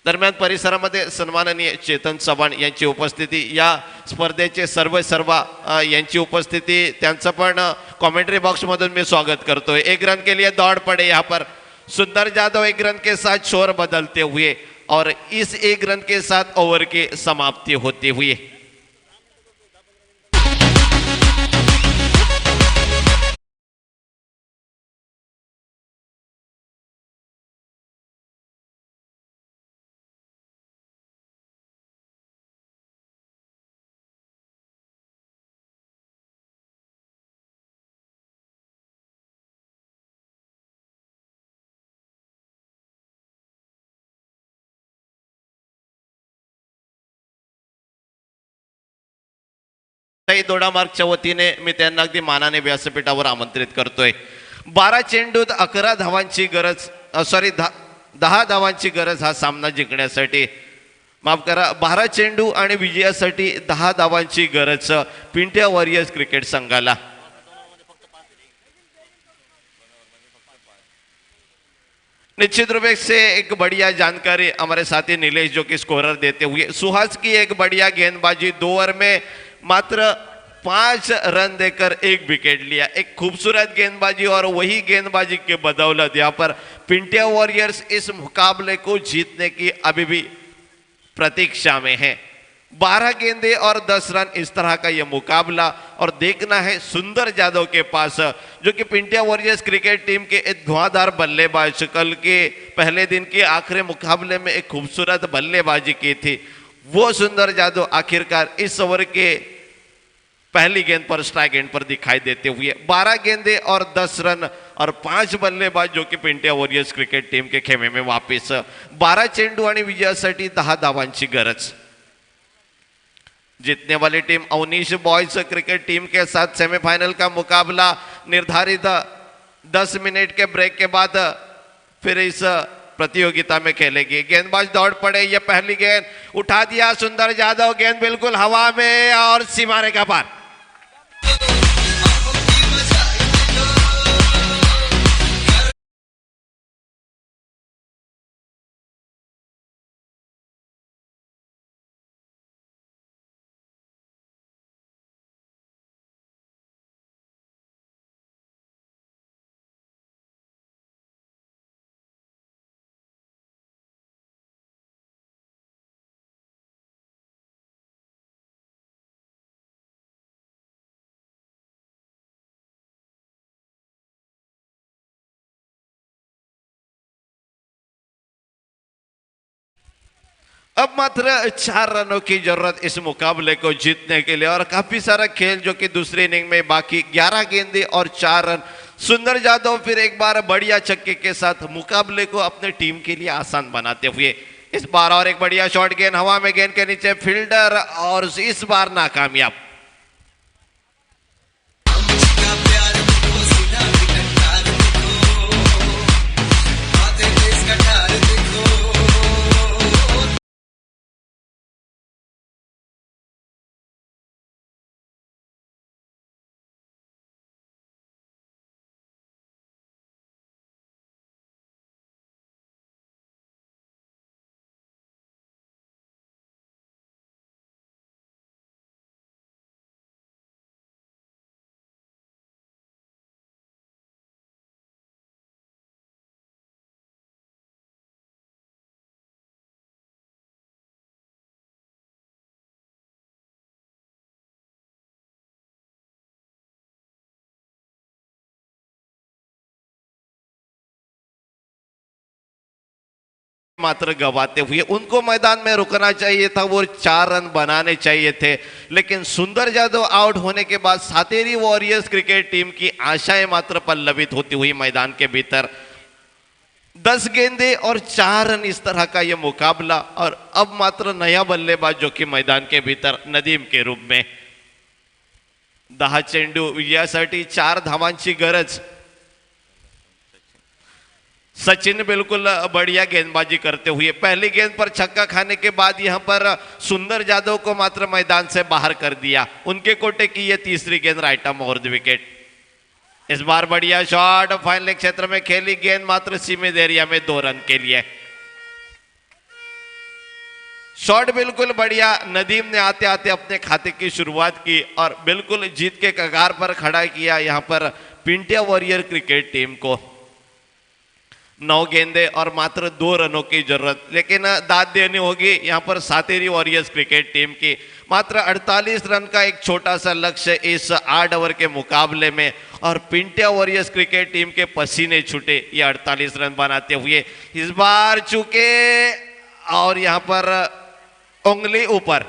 [SPEAKER 5] दरम्यान परिसरामध्ये सन्माननीय चेतन चव्हाण यांची उपस्थिती, या स्पर्धेचे सर्व यांची उपस्थिती, त्यांचं पण कमेंट्री बॉक्स मधून मी स्वागत करतोय। 1 रन के लिए दौड़ पड़े यहाँ पर सुंदर जादव, 1 रन के साथ शोर बदलते हुए और इस 1 रन के साथ ओवर की समाप्ति होती हुई। दोडामार्गच्या वतीने मी त्यांना अगदी मानाने व्यासपीठावर आमंत्रित करतोय। 12 चेंडूत 11 धावांची गरज, 10 धावांची गरज हा सामना जिंकण्यासाठी, माफ करा 12 चेंडू आणि विजयासाठी 10 धावांची गरज पिंट्या वॉरियर्स क्रिकेट संघाला। निश्चित रूप से एक बढ़िया जानकारी हमारे साथी नीलेश जो कि स्कोरर देते हुए, सुहास की एक बढ़िया गेंदबाजी, 2 ओवर में मात्र 5 रन देकर 1 विकेट लिया, एक खूबसूरत गेंदबाजी, और वही गेंदबाजी के बदौलत यहाँ पर पिंटिया वॉरियर्स इस मुकाबले को जीतने की अभी भी प्रतीक्षा में है। 12 गेंदे और 10 रन, इस तरह का यह मुकाबला, और देखना है सुंदर जादव के पास जो कि पिंटिया वॉरियर्स क्रिकेट टीम के एक धुआंधार बल्लेबाज, कल के पहले दिन के आखिरी मुकाबले में एक खूबसूरत बल्लेबाजी की थी, वो सुंदर जादव आखिरकार इस ओवर के पहली गेंद पर स्ट्राइक एंड पर दिखाई देते हुए 12 गेंदे और 10 रन और 5 बल्लेबाज जो कि पिंटिया वॉरियर्स क्रिकेट टीम के खेमे में वापस, 12 चेंडू आणि विजयासाठी 10 धावांची गरज। जीतने वाली team Avneesh boys cricket team के साथ सेमीफाइनल का मुकाबला निर्धारित 10 मिनट के ब्रेक के बाद फिर इस प्रतियोगिता में खेलेगी। गेंदबाज दौड़ पड़े, ये पहली गेंद उठा दिया सुंदर जादव, गेंद बिल्कुल हवा में और सीमा रेखा पार। अब मात्र 4 रनों की जरूरत इस मुकाबले को जीतने के लिए, और काफी सारा खेल जो कि दूसरी इनिंग में बाकी, 11 गेंदे और 4 रन। सुंदर जादव फिर एक बार बढ़िया छक्के के साथ मुकाबले को अपने टीम के लिए आसान बनाते हुए इस बार, और एक बढ़िया शॉट, गेंद हवा में, गेंद के नीचे फील्डर, और इस बार नाकामयाब। मात्र गवाते हुए। उनको मैदान में रुकना चाहिए था, वो 4 रन बनाने चाहिए थे, लेकिन सुंदर यादव आउट होने के बाद सातेरी वॉरियर्स क्रिकेट टीम की आशाएं मात्र पल्लवित होती हुई मैदान के भीतर। 10 गेंदे और 4 रन, इस तरह का यह मुकाबला। और अब मात्र नया बल्लेबाज जो कि मैदान के भीतर नदीम के रूप में। 10 चेंडू यासाठी 4 धावांची गरज। सचिन बिल्कुल बढ़िया गेंदबाजी करते हुए पहली गेंद पर छक्का खाने के बाद यहां पर सुंदर यादव को मात्र मैदान से बाहर कर दिया। उनके कोटे की यह तीसरी गेंद right arm over the wicket. इस बार बढ़िया शॉट, फाइनल क्षेत्र में खेली गेंद मात्र सीमित एरिया में 2 रन के लिए। शॉट बिल्कुल बढ़िया, नदीम ने आते आते अपने खाते की शुरुआत की और बिल्कुल जीत के कगार पर खड़ा किया यहां पर पिंटिया वॉरियर क्रिकेट टीम को। 9 गेंदे और मात्र 2 रनों की जरूरत, लेकिन दाद देनी होगी यहां पर सातेरी वॉरियर्स क्रिकेट टीम की। मात्र 48 रन का एक छोटा सा लक्ष्य इस 8 ओवर के मुकाबले में, और पिंटिया वॉरियर्स क्रिकेट टीम के पसीने छूटे ये 48 रन बनाते हुए। इस बार चूके और यहां पर उंगली ऊपर।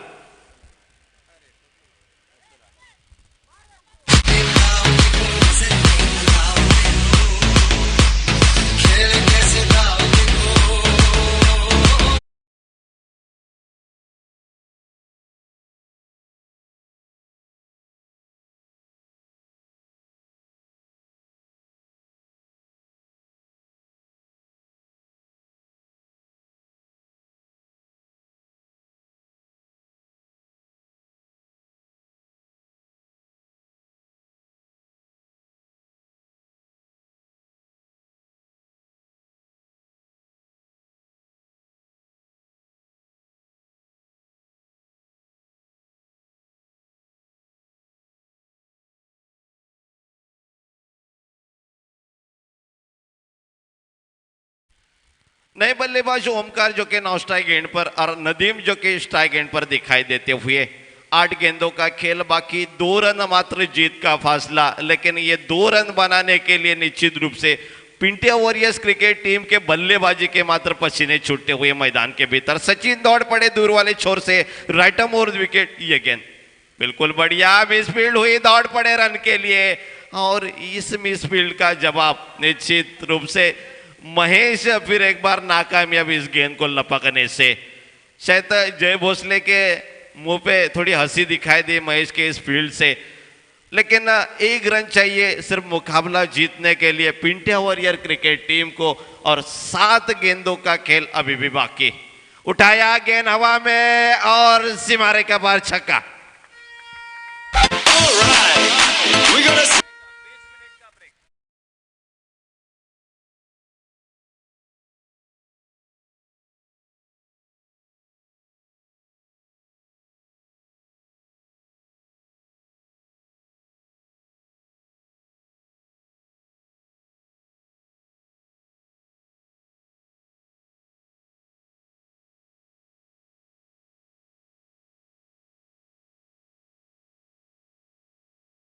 [SPEAKER 5] नए बल्लेबाज ओमकार जो कि नौ स्ट्राइक एंड पर और नदीम जो कि स्ट्राइक एंड पर दिखाई देते हुए। 8 गेंदों का खेल बाकी, 2 रन मात्र जीत का फासला, लेकिन ये 2 रन बनाने के लिए निश्चित रूप से पिंटिया वॉरियर्स क्रिकेट टीम के बल्लेबाजी के मात्र पसीने छूटते हुए मैदान के भीतर। सचिन दौड़ पड़े दूर वाले छोर से, राइट आर्म ओवर विकेट। ये गेंद बिल्कुल बढ़िया मिसफील्ड हुई, दौड़ पड़े रन के लिए, और इस मिसफील्ड का जवाब निश्चित रूप से महेश फिर एक बार नाकामयाब इस गेंद को लपकने से। शायद जय भोसले के मुंह पे थोड़ी हंसी दिखाई दी महेश के इस फील्ड से, लेकिन 1 रन चाहिए सिर्फ मुकाबला जीतने के लिए पिंटिया वॉरियर क्रिकेट टीम को, और 7 गेंदों का खेल अभी भी बाकी। उठाया गेंद हवा में और सिमारे का बार छक्का।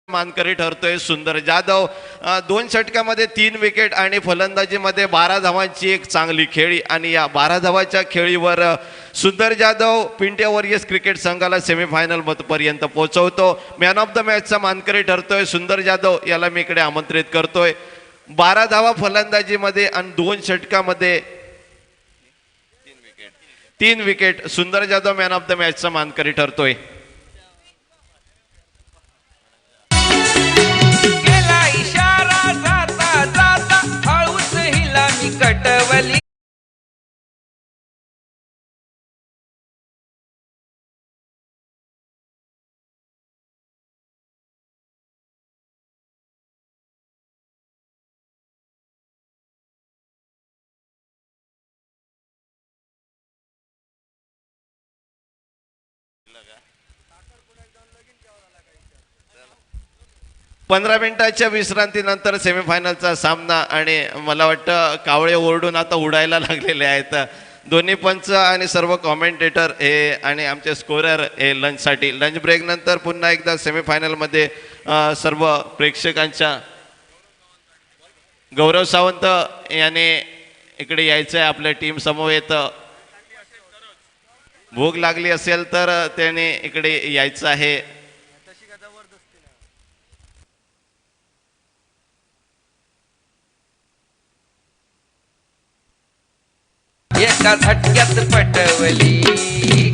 [SPEAKER 5] मानकरी ठरतोय सुंदर जाधव। 2 षटकामध्ये 3 विकेट आणि फलंदाजीमध्ये 12 धावांची एक चांगली खेळी, आणि या 12 धावाच्या खेळीवर सुंदर जाधव पिंटिया वॉरियर्स क्रिकेट संघाला सेमीफायनल पर्यंत पोहोचवतो। मॅन ऑफ द मॅचचा मानकरी ठरतोय सुंदर जाधव, याला मी इकडे आमंत्रित करतोय। 12 धावा फलंदाजीमध्ये आणि 2 षटकामध्ये 3 विकेट, सुंदर जाधव मॅन ऑफ द मॅचचा मानकरी ठरतोय।
[SPEAKER 6] कटवली
[SPEAKER 5] पंधरा मिनिटाच्या विश्रांतीनंतर सेमीफायनलचा सामना, आणि मला वाटतं कावळे ओरडून आता उडायला लागलेले आहेत दोन्ही पंच आणि सर्व कॉमेंटेटर हे, आणि आमचे स्कोरर हे लंचसाठी। लंच ब्रेक नंतर पुन्हा एकदा सेमीफायनलमध्ये सर्व प्रेक्षकांच्या गौरव सावंत याने इकडे यायचं आहे आपल्या टीम समवेत. भूक लागली असेल तर त्याने इकडे यायचं आहे.
[SPEAKER 6] एका झटक्यात पटवली